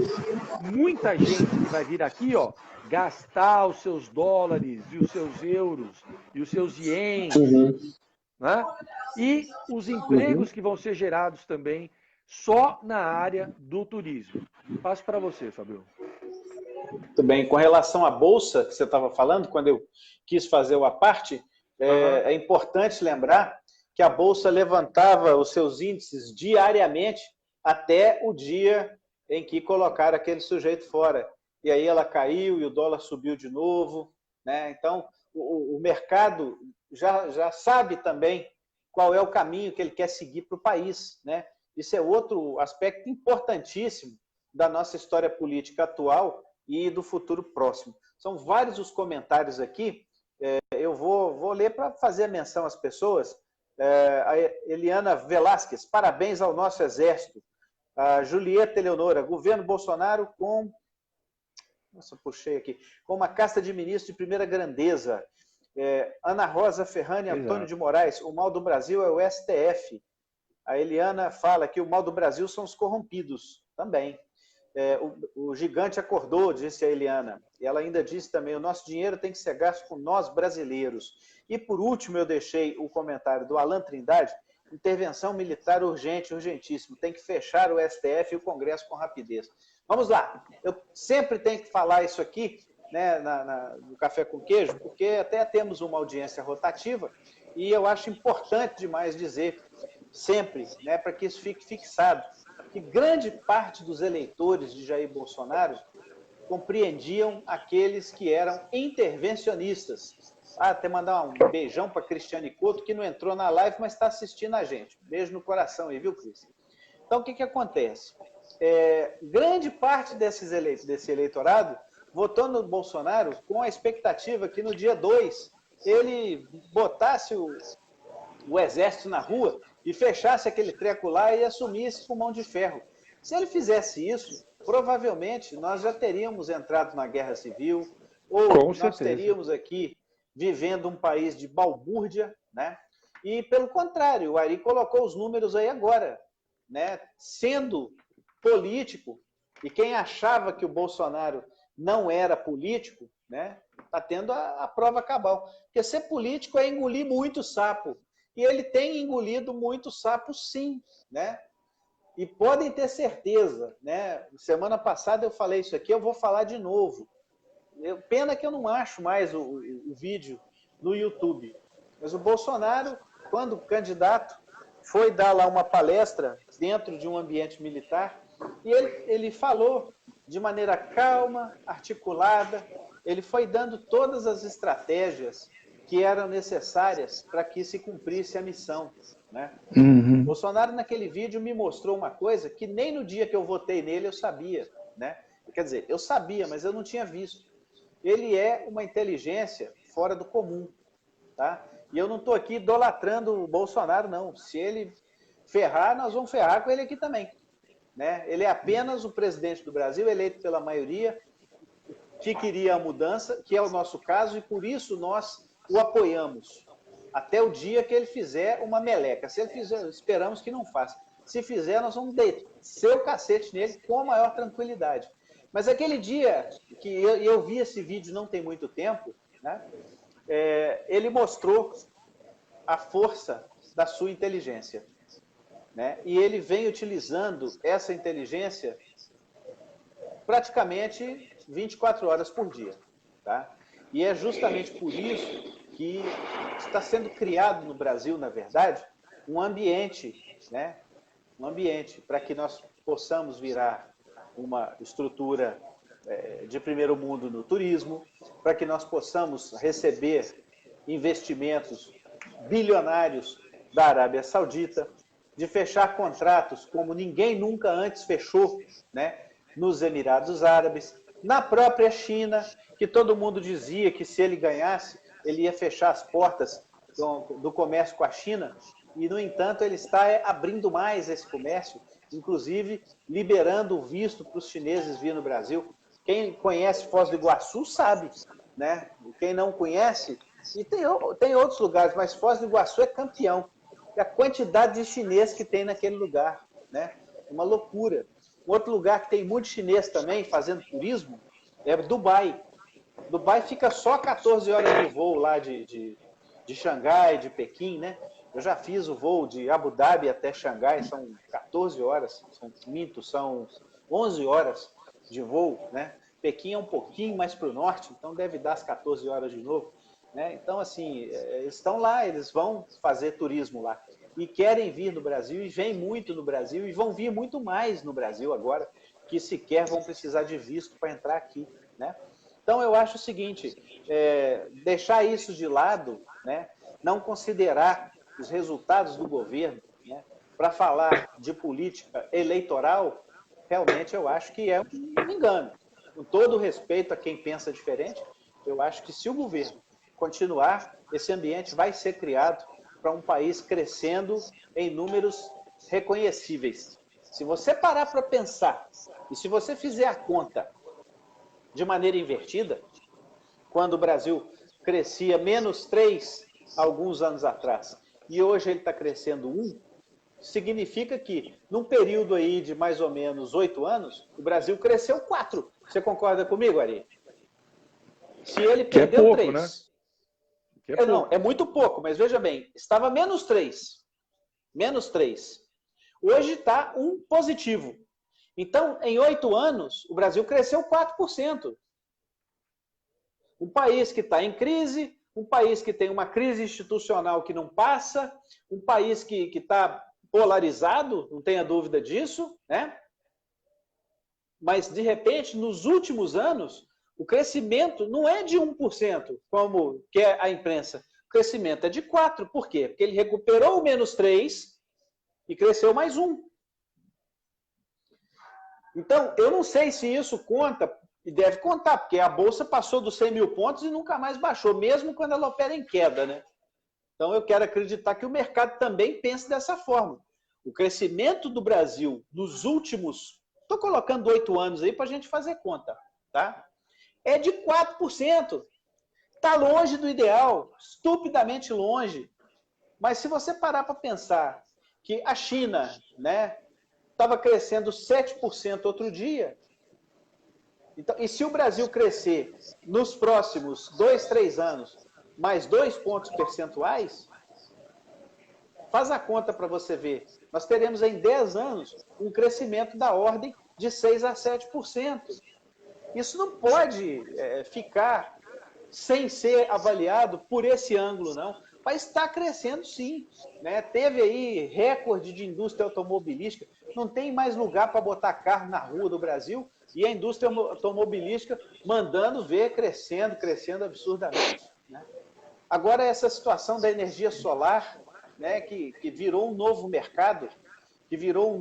muita gente que vai vir aqui, ó, gastar os seus dólares e os seus euros e os seus ienes, né? E os empregos que vão ser gerados também só na área do turismo. Passo para você, Fabio. Muito bem. Com relação à Bolsa, que você estava falando, quando eu quis fazer o à parte, é importante lembrar que a Bolsa levantava os seus índices diariamente até o dia em que colocaram aquele sujeito fora. E aí ela caiu e o dólar subiu de novo, né? Então, o mercado já sabe também qual é o caminho que ele quer seguir para o país, né? Isso é outro aspecto importantíssimo da nossa história política atual, e do futuro próximo. São vários os comentários aqui, eu vou ler para fazer a menção às pessoas. A Eliana Velasquez, parabéns ao nosso Exército. A Julieta Eleonora, governo Bolsonaro com... Nossa, puxei aqui. Com uma casta de ministros de primeira grandeza. Ana Rosa Ferrani, Antônio de Moraes, o mal do Brasil é o STF. A Eliana fala que o mal do Brasil são os corrompidos. Também. O gigante acordou, disse a Eliana. E ela ainda disse também, o nosso dinheiro tem que ser gasto com nós brasileiros. E por último eu deixei o comentário do Alan Trindade, intervenção militar urgente, urgentíssimo. Tem que fechar o STF e o Congresso com rapidez. Vamos lá. Eu sempre tenho que falar isso aqui, né, no Café com Queijo, porque até temos uma audiência rotativa e eu acho importante demais dizer sempre, né, para que isso fique fixado, que grande parte dos eleitores de Jair Bolsonaro compreendiam aqueles que eram intervencionistas. Até mandar um beijão para Cristiane Couto, que não entrou na live, mas está assistindo a gente. Beijo no coração aí, viu, Cris? Então, o que acontece? Grande parte desse eleitorado votou no Bolsonaro com a expectativa que no dia 2 ele botasse o exército na rua e fechasse aquele treco lá e assumisse com mão de ferro. Se ele fizesse isso, provavelmente nós já teríamos entrado na guerra civil, ou nós teríamos aqui vivendo um país de balbúrdia, né? E, pelo contrário, o Ari colocou os números aí agora, né? Sendo político, e quem achava que o Bolsonaro não era político, né? Está tendo a prova cabal. Porque ser político é engolir muito sapo. E ele tem engolido muito sapo, sim, né? E podem ter certeza, né? Semana passada eu falei isso aqui, eu vou falar de novo. Pena que eu não acho mais o vídeo no YouTube. Mas o Bolsonaro, quando candidato, foi dar lá uma palestra dentro de um ambiente militar e ele falou de maneira calma, articulada, ele foi dando todas as estratégias que eram necessárias para que se cumprisse a missão, né? Uhum. Bolsonaro, naquele vídeo, me mostrou uma coisa que nem no dia que eu votei nele eu sabia, né? Quer dizer, eu sabia, mas eu não tinha visto. Ele é uma inteligência fora do comum, tá? E eu não estou aqui idolatrando o Bolsonaro, não. Se ele ferrar, nós vamos ferrar com ele aqui também, né? Ele é apenas o presidente do Brasil, eleito pela maioria, que queria a mudança, que é o nosso caso, e por isso nós o apoiamos. Até o dia que ele fizer uma meleca. Se ele fizer, esperamos que não faça. Se fizer, nós vamos descer o cacete nele com a maior tranquilidade. Mas aquele dia que eu vi esse vídeo não tem muito tempo, né? Ele mostrou a força da sua inteligência, né? E ele vem utilizando essa inteligência praticamente 24 horas por dia, tá? E é justamente por isso que está sendo criado no Brasil, na verdade, um ambiente, né? Um ambiente para que nós possamos virar uma estrutura de primeiro mundo no turismo, para que nós possamos receber investimentos bilionários da Arábia Saudita, de fechar contratos como ninguém nunca antes fechou, né, nos Emirados Árabes, na própria China, que todo mundo dizia que se ele ganhasse, ele ia fechar as portas do comércio com a China, e, no entanto, ele está abrindo mais esse comércio, inclusive liberando o visto para os chineses vir no Brasil. Quem conhece Foz do Iguaçu sabe, né? Quem não conhece, e tem outros lugares, mas Foz do Iguaçu é campeão. E a quantidade de chinês que tem naquele lugar, né? É uma loucura. Um outro lugar que tem muito chinês também, fazendo turismo, é Dubai. Dubai fica só 14 horas de voo lá de Xangai, de Pequim, né? Eu já fiz o voo de Abu Dhabi até Xangai, são 14 horas, são 11 horas de voo, né? Pequim é um pouquinho mais para o norte, então deve dar as 14 horas de novo, né? Então, assim, estão lá, eles vão fazer turismo lá e querem vir no Brasil e vêm muito no Brasil e vão vir muito mais no Brasil agora, que sequer vão precisar de visto para entrar aqui, né? Então, eu acho o seguinte, deixar isso de lado, né? Não considerar os resultados do governo, né, para falar de política eleitoral, realmente eu acho que é um engano. com todo respeito a quem pensa diferente, eu acho que se o governo continuar, esse ambiente vai ser criado para um país crescendo em números reconhecíveis. Se você parar para pensar, e se você fizer a conta de maneira invertida, quando o Brasil crescia -3 alguns anos atrás, e hoje ele está crescendo 1, significa que, num período aí de mais ou menos 8 anos, o Brasil cresceu 4. Você concorda comigo, Ari? Se ele perdeu pouco, 3... né? Não, é muito pouco, mas veja bem, estava -3. -3. Hoje está 1 positivo. Então, em 8 anos, o Brasil cresceu 4%. Um país que está em crise, um país que tem uma crise institucional que não passa, um país que está polarizado, não tenha dúvida disso, né? Mas, de repente, nos últimos anos, o crescimento não é de 1%, como quer a imprensa. O crescimento é de 4%. Por quê? Porque ele recuperou o -3 e cresceu mais 1. Então, eu não sei se isso conta, e deve contar, porque a Bolsa passou dos 100 mil pontos e nunca mais baixou, mesmo quando ela opera em queda, né? Então, eu quero acreditar que o mercado também pense dessa forma. O crescimento do Brasil nos últimos... Estou colocando 8 anos aí para a gente fazer conta, tá? É de 4%. Está longe do ideal, estupidamente longe. Mas se você parar para pensar que a China, né, estava crescendo 7% outro dia, então, e se o Brasil crescer nos próximos 2, 3 anos mais 2 pontos percentuais, faz a conta para você ver. Nós teremos em 10 anos um crescimento da ordem de 6 a 7%. Isso não pode ficar sem ser avaliado por esse ângulo, não. Mas está crescendo sim, né? Teve aí recorde de indústria automobilística, não tem mais lugar para botar carro na rua do Brasil, e a indústria automobilística mandando ver, crescendo absurdamente, né? Agora, essa situação da energia solar, né, que virou um novo mercado, que virou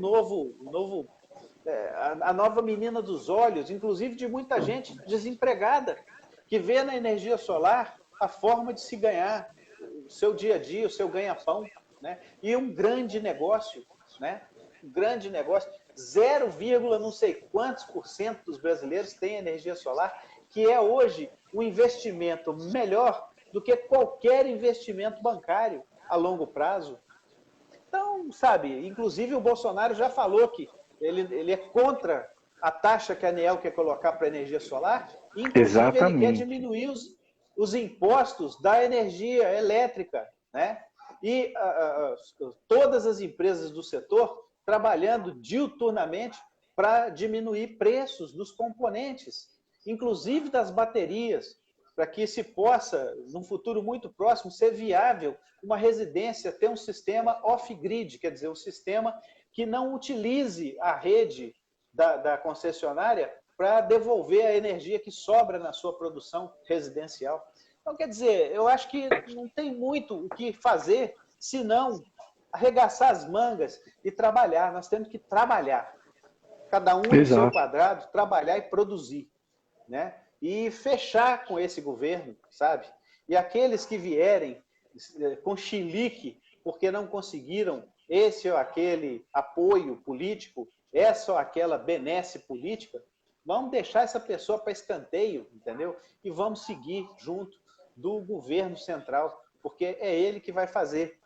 a nova menina dos olhos, inclusive de muita gente desempregada, que vê na energia solar a forma de se ganhar o seu dia a dia, o seu ganha-pão, né? E um grande negócio, né? Um grande negócio. 0, não sei quantos % dos brasileiros têm energia solar, que é hoje um investimento melhor do que qualquer investimento bancário a longo prazo. Então, sabe, inclusive o Bolsonaro já falou que ele é contra a taxa que a ANEEL quer colocar para a energia solar, inclusive Exatamente. ele quer diminuir os impostos da energia elétrica, né? E todas as empresas do setor trabalhando diuturnamente para diminuir preços dos componentes, inclusive das baterias, para que se possa, num futuro muito próximo, ser viável uma residência ter um sistema off-grid, quer dizer, um sistema que não utilize a rede da concessionária para devolver a energia que sobra na sua produção residencial. Então, quer dizer, eu acho que não tem muito o que fazer, senão arregaçar as mangas e trabalhar. Nós temos que trabalhar. Cada um no seu quadrado, trabalhar e produzir, né? E fechar com esse governo, sabe? E aqueles que vierem com chilique porque não conseguiram esse ou aquele apoio político, essa ou aquela benesse política, vamos deixar essa pessoa para escanteio, entendeu? E vamos seguir junto do governo central, porque é ele que vai fazer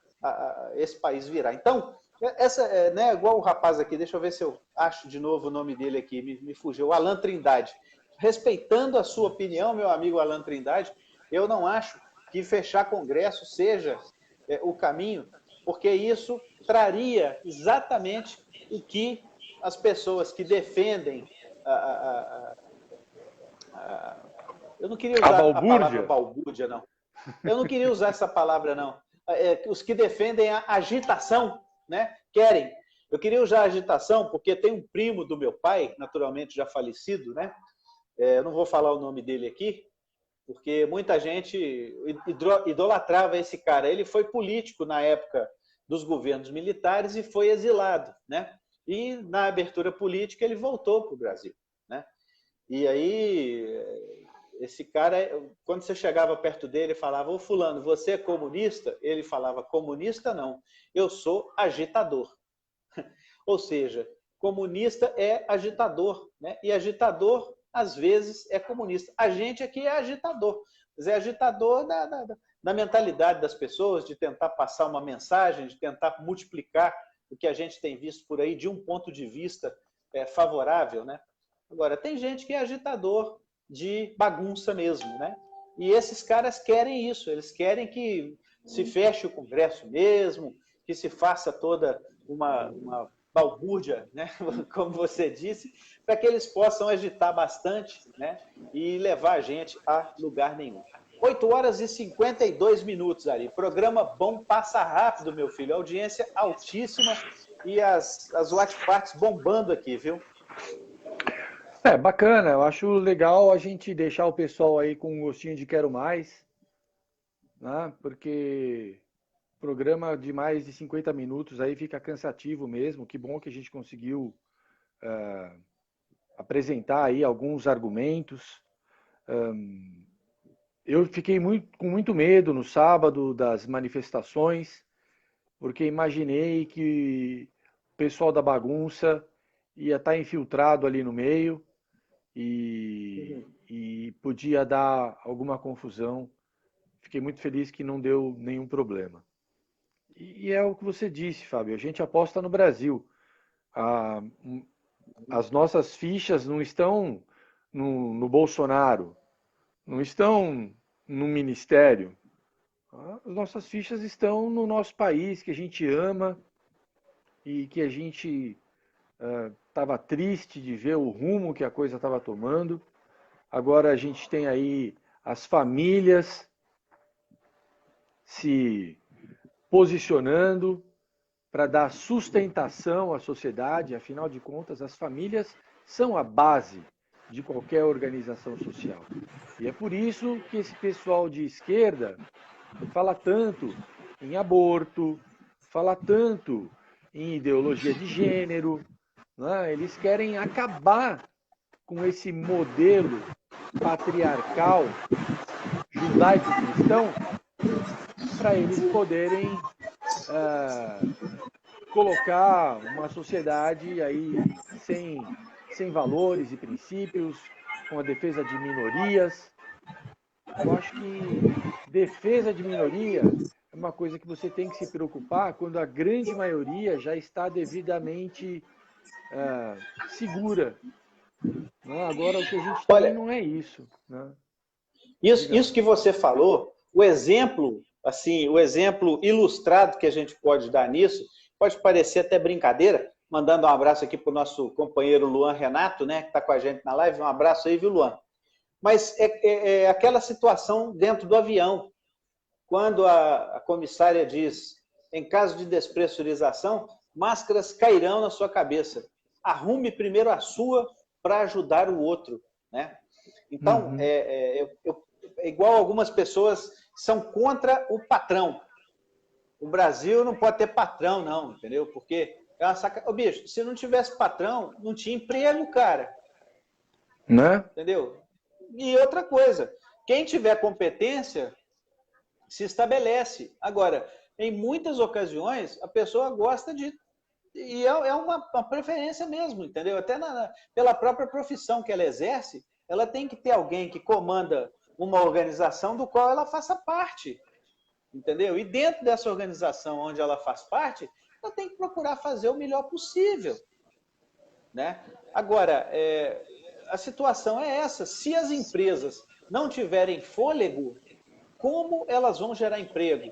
esse país virar. Então, essa, né, igual o rapaz aqui, deixa eu ver se eu acho de novo o nome dele aqui, me fugiu, o Alan Trindade. Respeitando a sua opinião, meu amigo Alan Trindade, eu não acho que fechar Congresso seja o caminho, porque isso traria exatamente o que as pessoas que defendem eu não queria usar a palavra balbúrdia, não. Eu não queria usar essa palavra, não. Os que defendem a agitação, né, querem. Eu queria usar agitação porque tem um primo do meu pai, naturalmente já falecido, né? Eu não vou falar o nome dele aqui, porque muita gente idolatrava esse cara. Ele foi político na época dos governos militares e foi exilado, né? E na abertura política ele voltou para o Brasil, né? E aí, esse cara, quando você chegava perto dele e falava, ô fulano, você é comunista? Ele falava, comunista não, eu sou agitador. Ou seja, comunista é agitador, né? E agitador, às vezes, é comunista. A gente aqui é agitador, mas é agitador da mentalidade das pessoas, de tentar passar uma mensagem, de tentar multiplicar o que a gente tem visto por aí de um ponto de vista favorável, né? Agora, tem gente que é agitador de bagunça mesmo, né? E esses caras querem isso, eles querem que se feche o Congresso mesmo, que se faça toda uma balbúrdia, né? Como você disse, para que eles possam agitar bastante, né? E levar a gente a lugar nenhum. 8 horas e 52 minutos, Ari. Programa bom, passa rápido, meu filho. Audiência altíssima e as watch parties bombando aqui, viu? Bacana. Eu acho legal a gente deixar o pessoal aí com um gostinho de quero mais, né? Porque programa de mais de 50 minutos aí fica cansativo mesmo. Que bom que a gente conseguiu apresentar aí alguns argumentos. Eu fiquei com muito medo no sábado das manifestações, porque imaginei que o pessoal da bagunça ia estar infiltrado ali no meio e podia dar alguma confusão. Fiquei muito feliz que não deu nenhum problema. E é o que você disse, Fábio, a gente aposta no Brasil. As nossas fichas não estão no Bolsonaro, não estão no ministério. As nossas fichas estão no nosso país, que a gente ama e que a gente estava triste de ver o rumo que a coisa estava tomando. Agora a gente tem aí as famílias se posicionando para dar sustentação à sociedade. Afinal de contas, as famílias são a base de qualquer organização social. E é por isso que esse pessoal de esquerda fala tanto em aborto, fala tanto em ideologia de gênero, né? Eles querem acabar com esse modelo patriarcal judaico-cristão para eles poderem colocar uma sociedade aí sem valores e princípios, com a defesa de minorias. Eu acho que defesa de minoria é uma coisa que você tem que se preocupar quando a grande maioria já está devidamente segura. Né? Agora, o que a gente tem não é isso. Né? Isso que você falou, o exemplo ilustrado que a gente pode dar nisso, pode parecer até brincadeira, mandando um abraço aqui para o nosso companheiro Luan Renato, né, que está com a gente na live. Um abraço aí, viu, Luan? Mas é aquela situação dentro do avião, quando a comissária diz, em caso de despressurização, máscaras cairão na sua cabeça. Arrume primeiro a sua para ajudar o outro, né? Então, é igual algumas pessoas são contra o patrão. O Brasil não pode ter patrão, não, entendeu? Porque é uma saca... Ô, bicho, se não tivesse patrão, não tinha emprego, cara. Né? Entendeu? E outra coisa, quem tiver competência se estabelece. Agora, em muitas ocasiões, a pessoa gosta de... E é uma preferência mesmo, entendeu? Até pela própria profissão que ela exerce, ela tem que ter alguém que comanda uma organização do qual ela faça parte, entendeu? E dentro dessa organização onde ela faz parte, ela tem que procurar fazer o melhor possível, né? Agora, a situação é essa. Se as empresas não tiverem fôlego, como elas vão gerar emprego?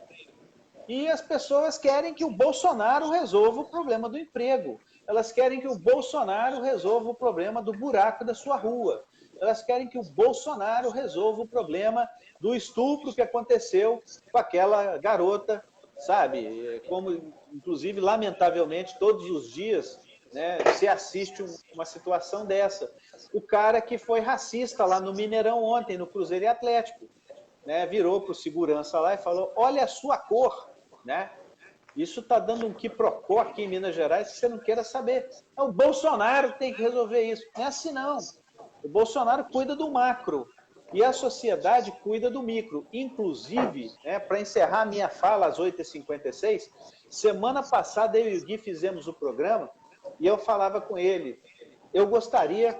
E as pessoas querem que o Bolsonaro resolva o problema do emprego. Elas querem que o Bolsonaro resolva o problema do buraco da sua rua. Elas querem que o Bolsonaro resolva o problema do estupro que aconteceu com aquela garota, sabe? Como, inclusive, lamentavelmente, todos os dias, né, se assiste uma situação dessa. O cara que foi racista lá no Mineirão ontem, no Cruzeiro e Atlético, né, virou para o segurança lá e falou, olha a sua cor, né? Isso está dando um quiprocó aqui em Minas Gerais que você não queira saber. O Bolsonaro tem que resolver isso. Não é assim, não. O Bolsonaro cuida do macro e a sociedade cuida do micro. Inclusive, para encerrar a minha fala às 8h56, semana passada eu e o Gui fizemos o programa e eu falava com ele, eu gostaria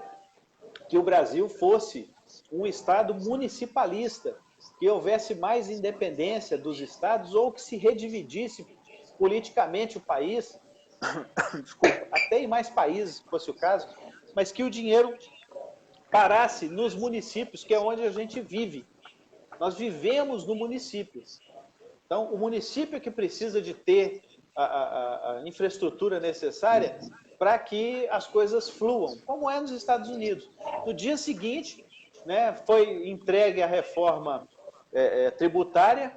que o Brasil fosse um Estado municipalista, que houvesse mais independência dos estados ou que se redividisse politicamente o país, desculpa, até em mais países, se fosse o caso, mas que o dinheiro parasse nos municípios, que é onde a gente vive. Nós vivemos no município. Então, o município é que precisa de ter a infraestrutura necessária para que as coisas fluam, como é nos Estados Unidos. No dia seguinte, foi entregue a reforma tributária,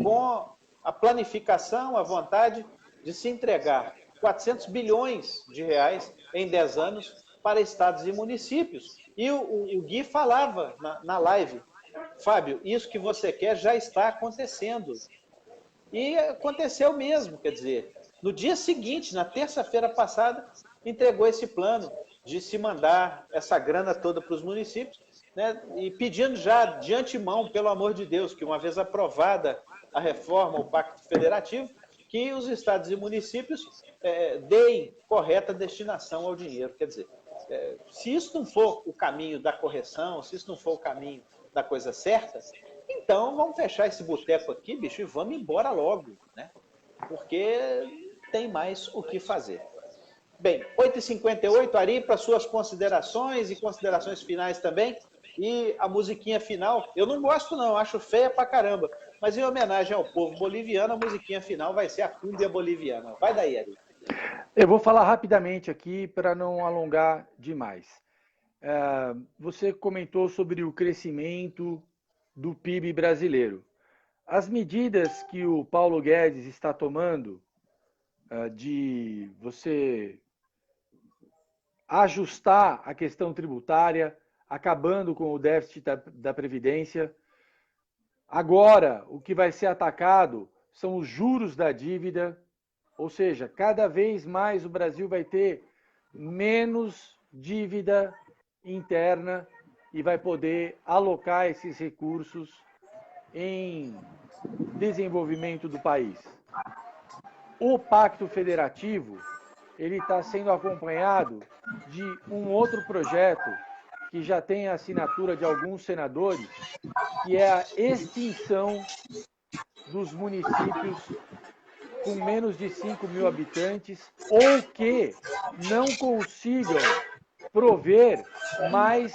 com a planificação, a vontade de se entregar 400 bilhões de reais em 10 anos para estados e municípios. E o Gui falava na live, Fábio, isso que você quer já está acontecendo. E aconteceu mesmo, quer dizer, no dia seguinte, na terça-feira passada, entregou esse plano de se mandar essa grana toda para os municípios, e pedindo já de antemão, pelo amor de Deus, que uma vez aprovada a reforma, o Pacto Federativo, que os estados e municípios deem correta destinação ao dinheiro. Quer dizer, se isso não for o caminho da correção, se isso não for o caminho da coisa certa, então vamos fechar esse boteco aqui, bicho, e vamos embora logo, porque tem mais o que fazer. Bem, 8h58, Ari, para suas considerações e considerações finais também, e a musiquinha final, eu não gosto não, acho feia pra caramba, mas em homenagem ao povo boliviano, a musiquinha final vai ser a cúmbia boliviana. Vai daí, Ari. Eu vou falar rapidamente aqui para não alongar demais. Você comentou sobre o crescimento do PIB brasileiro. As medidas que o Paulo Guedes está tomando de você ajustar a questão tributária, acabando com o déficit da Previdência. Agora, o que vai ser atacado são os juros da dívida, ou seja, cada vez mais o Brasil vai ter menos dívida interna e vai poder alocar esses recursos em desenvolvimento do país. O Pacto Federativo, ele está sendo acompanhado de um outro projeto que já tem a assinatura de alguns senadores, que é a extinção dos municípios com menos de 5 mil habitantes ou que não consigam prover mais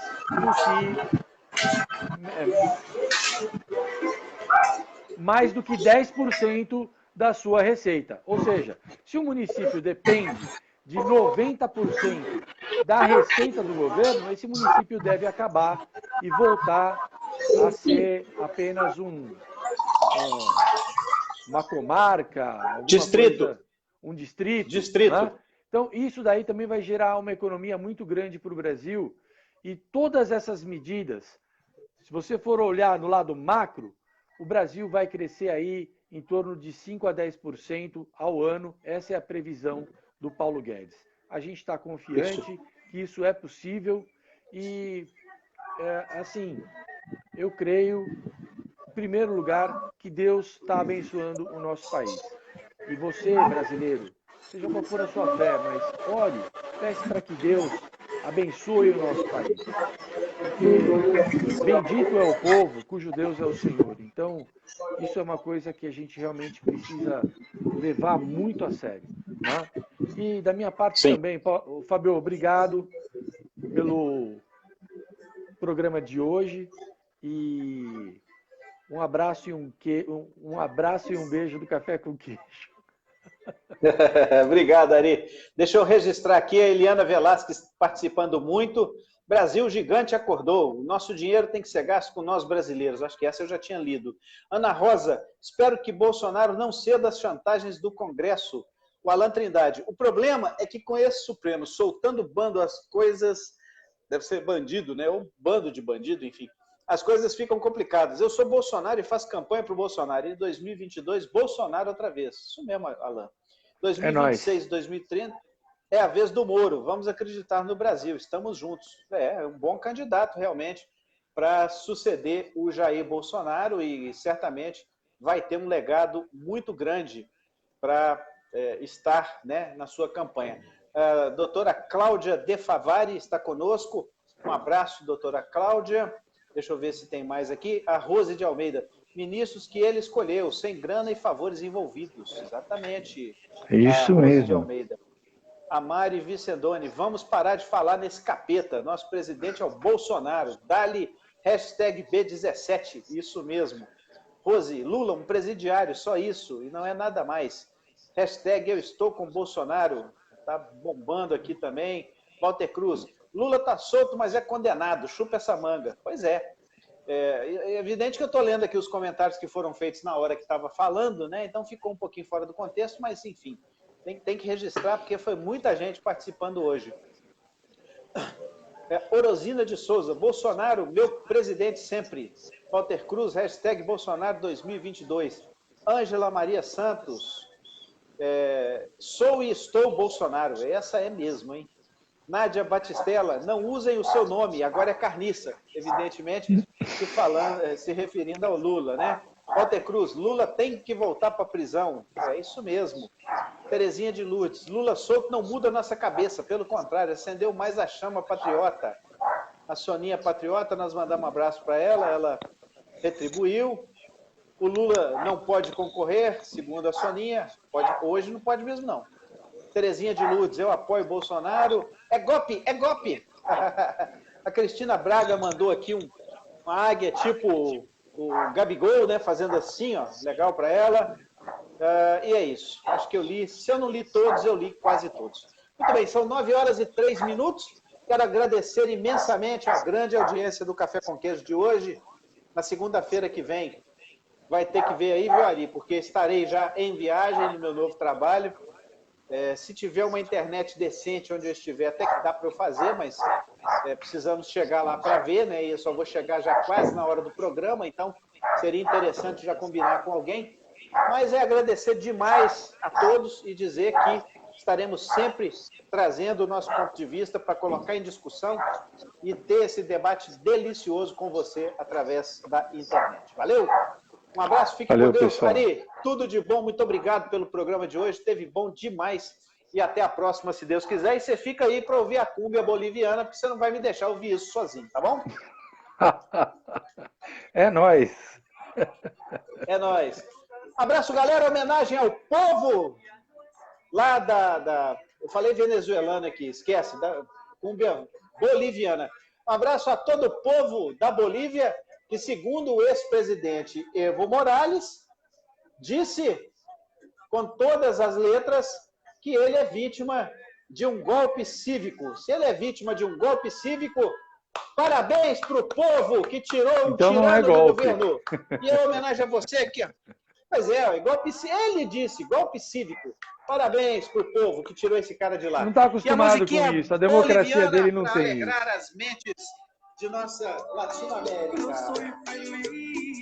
do que 10% da sua receita. Ou seja, se o município depende de 90% da receita do governo, esse município deve acabar e voltar a ser apenas uma comarca, distrito. Um distrito. Distrito. Então, isso daí também vai gerar uma economia muito grande para o Brasil. E todas essas medidas, se você for olhar no lado macro, o Brasil vai crescer aí em torno de 5% a 10% ao ano. Essa é a previsão do Paulo Guedes. A gente está confiante que isso é possível e, assim, eu creio, em primeiro lugar, que Deus está abençoando o nosso país. E você, brasileiro, seja qual for a sua fé, mas ore, peça para que Deus abençoe o nosso país. Porque bendito é o povo cujo Deus é o Senhor. Então, isso é uma coisa que a gente realmente precisa levar muito a sério. E da minha parte também, Fábio, obrigado pelo programa de hoje. E um abraço e um beijo do Café com Queijo. Obrigado, Ari. Deixa eu registrar aqui a Eliana Velasquez participando muito. Brasil gigante acordou. O nosso dinheiro tem que ser gasto com nós brasileiros. Acho que essa eu já tinha lido. Ana Rosa, espero que Bolsonaro não ceda às chantagens do Congresso. O Alan Trindade, o problema é que com esse Supremo soltando bando as coisas, deve ser bandido, né? Ou bando de bandido, enfim. As coisas ficam complicadas. Eu sou Bolsonaro e faço campanha para o Bolsonaro. E em 2022, Bolsonaro outra vez. Isso mesmo, Alan. 2026, 2030, É a vez do Moro. Vamos acreditar no Brasil. Estamos juntos. É um bom candidato, realmente, para suceder o Jair Bolsonaro e certamente vai ter um legado muito grande para estar, né, na sua campanha. A doutora Cláudia De Favari está conosco. Um abraço, doutora Cláudia. Deixa eu ver se tem mais aqui. A Rose de Almeida. Ministros que ele escolheu, sem grana e favores envolvidos. Exatamente. Isso Rose mesmo. de Almeida. A Mari Vicendoni, vamos parar de falar nesse capeta. Nosso presidente é o Bolsonaro. Dali, #B17. Isso mesmo. Rose, Lula, um presidiário, só isso. E não é nada mais. #Eu estou com Bolsonaro. Tá bombando aqui também. Walter Cruz, Lula está solto, mas é condenado. Chupa essa manga. Pois é. É evidente que eu estou lendo aqui os comentários que foram feitos na hora que estava falando, né? Então ficou um pouquinho fora do contexto, mas enfim. Tem que registrar, porque foi muita gente participando hoje. Orosina de Souza, Bolsonaro, meu presidente sempre. Walter Cruz, #Bolsonaro 2022. Ângela Maria Santos, sou e estou Bolsonaro. Essa é mesmo, hein? Nádia Batistella, não usem o seu nome, agora é carniça. Evidentemente, se referindo ao Lula, né? Walter Cruz, Lula tem que voltar para a prisão. É isso mesmo. Terezinha de Lourdes, Lula solto não muda a nossa cabeça, pelo contrário, acendeu mais a chama patriota. A Soninha Patriota, nós mandamos um abraço para ela retribuiu. O Lula não pode concorrer, segundo a Soninha, hoje não pode mesmo não. Terezinha de Lourdes, eu apoio Bolsonaro. É golpe, é golpe! A Cristina Braga mandou aqui uma águia tipo o Gabigol, né, fazendo assim, ó, legal para ela. E é isso. Acho que eu li. Se eu não li todos, eu li quase todos. Muito bem, são 9h03. Quero agradecer imensamente a grande audiência do Café com Queijo de hoje. Na segunda-feira que vem, vai ter que ver aí, viu, Ari? Porque estarei já em viagem no meu novo trabalho. Se tiver uma internet decente onde eu estiver, até que dá para eu fazer, mas precisamos chegar lá para ver, né? E eu só vou chegar já quase na hora do programa, então seria interessante já combinar com alguém. Mas agradecer demais a todos e dizer que estaremos sempre trazendo o nosso ponto de vista para colocar em discussão e ter esse debate delicioso com você através da internet. Valeu? Um abraço, fique com Deus. Pessoal. Ari, tudo de bom, muito obrigado pelo programa de hoje, teve bom demais. E até a próxima, se Deus quiser. E você fica aí para ouvir a cúmbia boliviana, porque você não vai me deixar ouvir isso sozinho, tá bom? É nóis. É nóis. Abraço, galera. Homenagem ao povo lá eu falei venezuelana aqui, esquece, da cúmbia boliviana. Um abraço a todo o povo da Bolívia, que, segundo o ex-presidente Evo Morales, disse com todas as letras que ele é vítima de um golpe cívico. Se ele é vítima de um golpe cívico, parabéns para o povo que tirou um então tirano do governo. E em homenagem a você aqui, ó. Pois golpe, ele disse, golpe cívico. Parabéns para o povo que tirou esse cara de lá. Não está acostumado com isso. A democracia dele não tem isso. Para alegrar as mentes de nossa Latinoamérica. Eu sou feliz.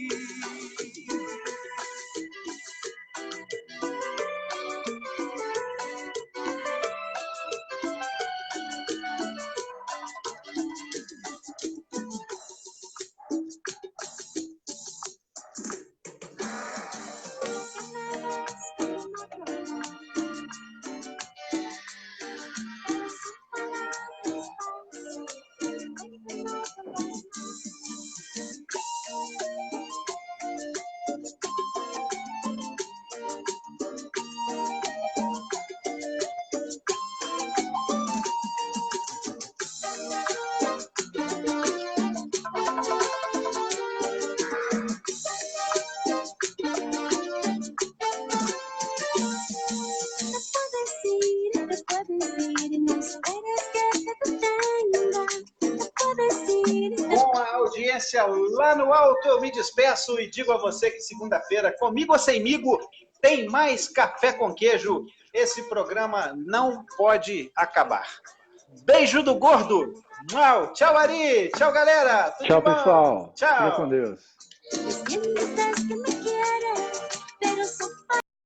Lá no alto eu me despeço e digo a você que segunda-feira, comigo ou semigo, tem mais Café com Queijo. Esse programa não pode acabar. Beijo do gordo. Tchau, Ari. Tchau, galera. Tchau, pessoal. Tchau. Fica com Deus.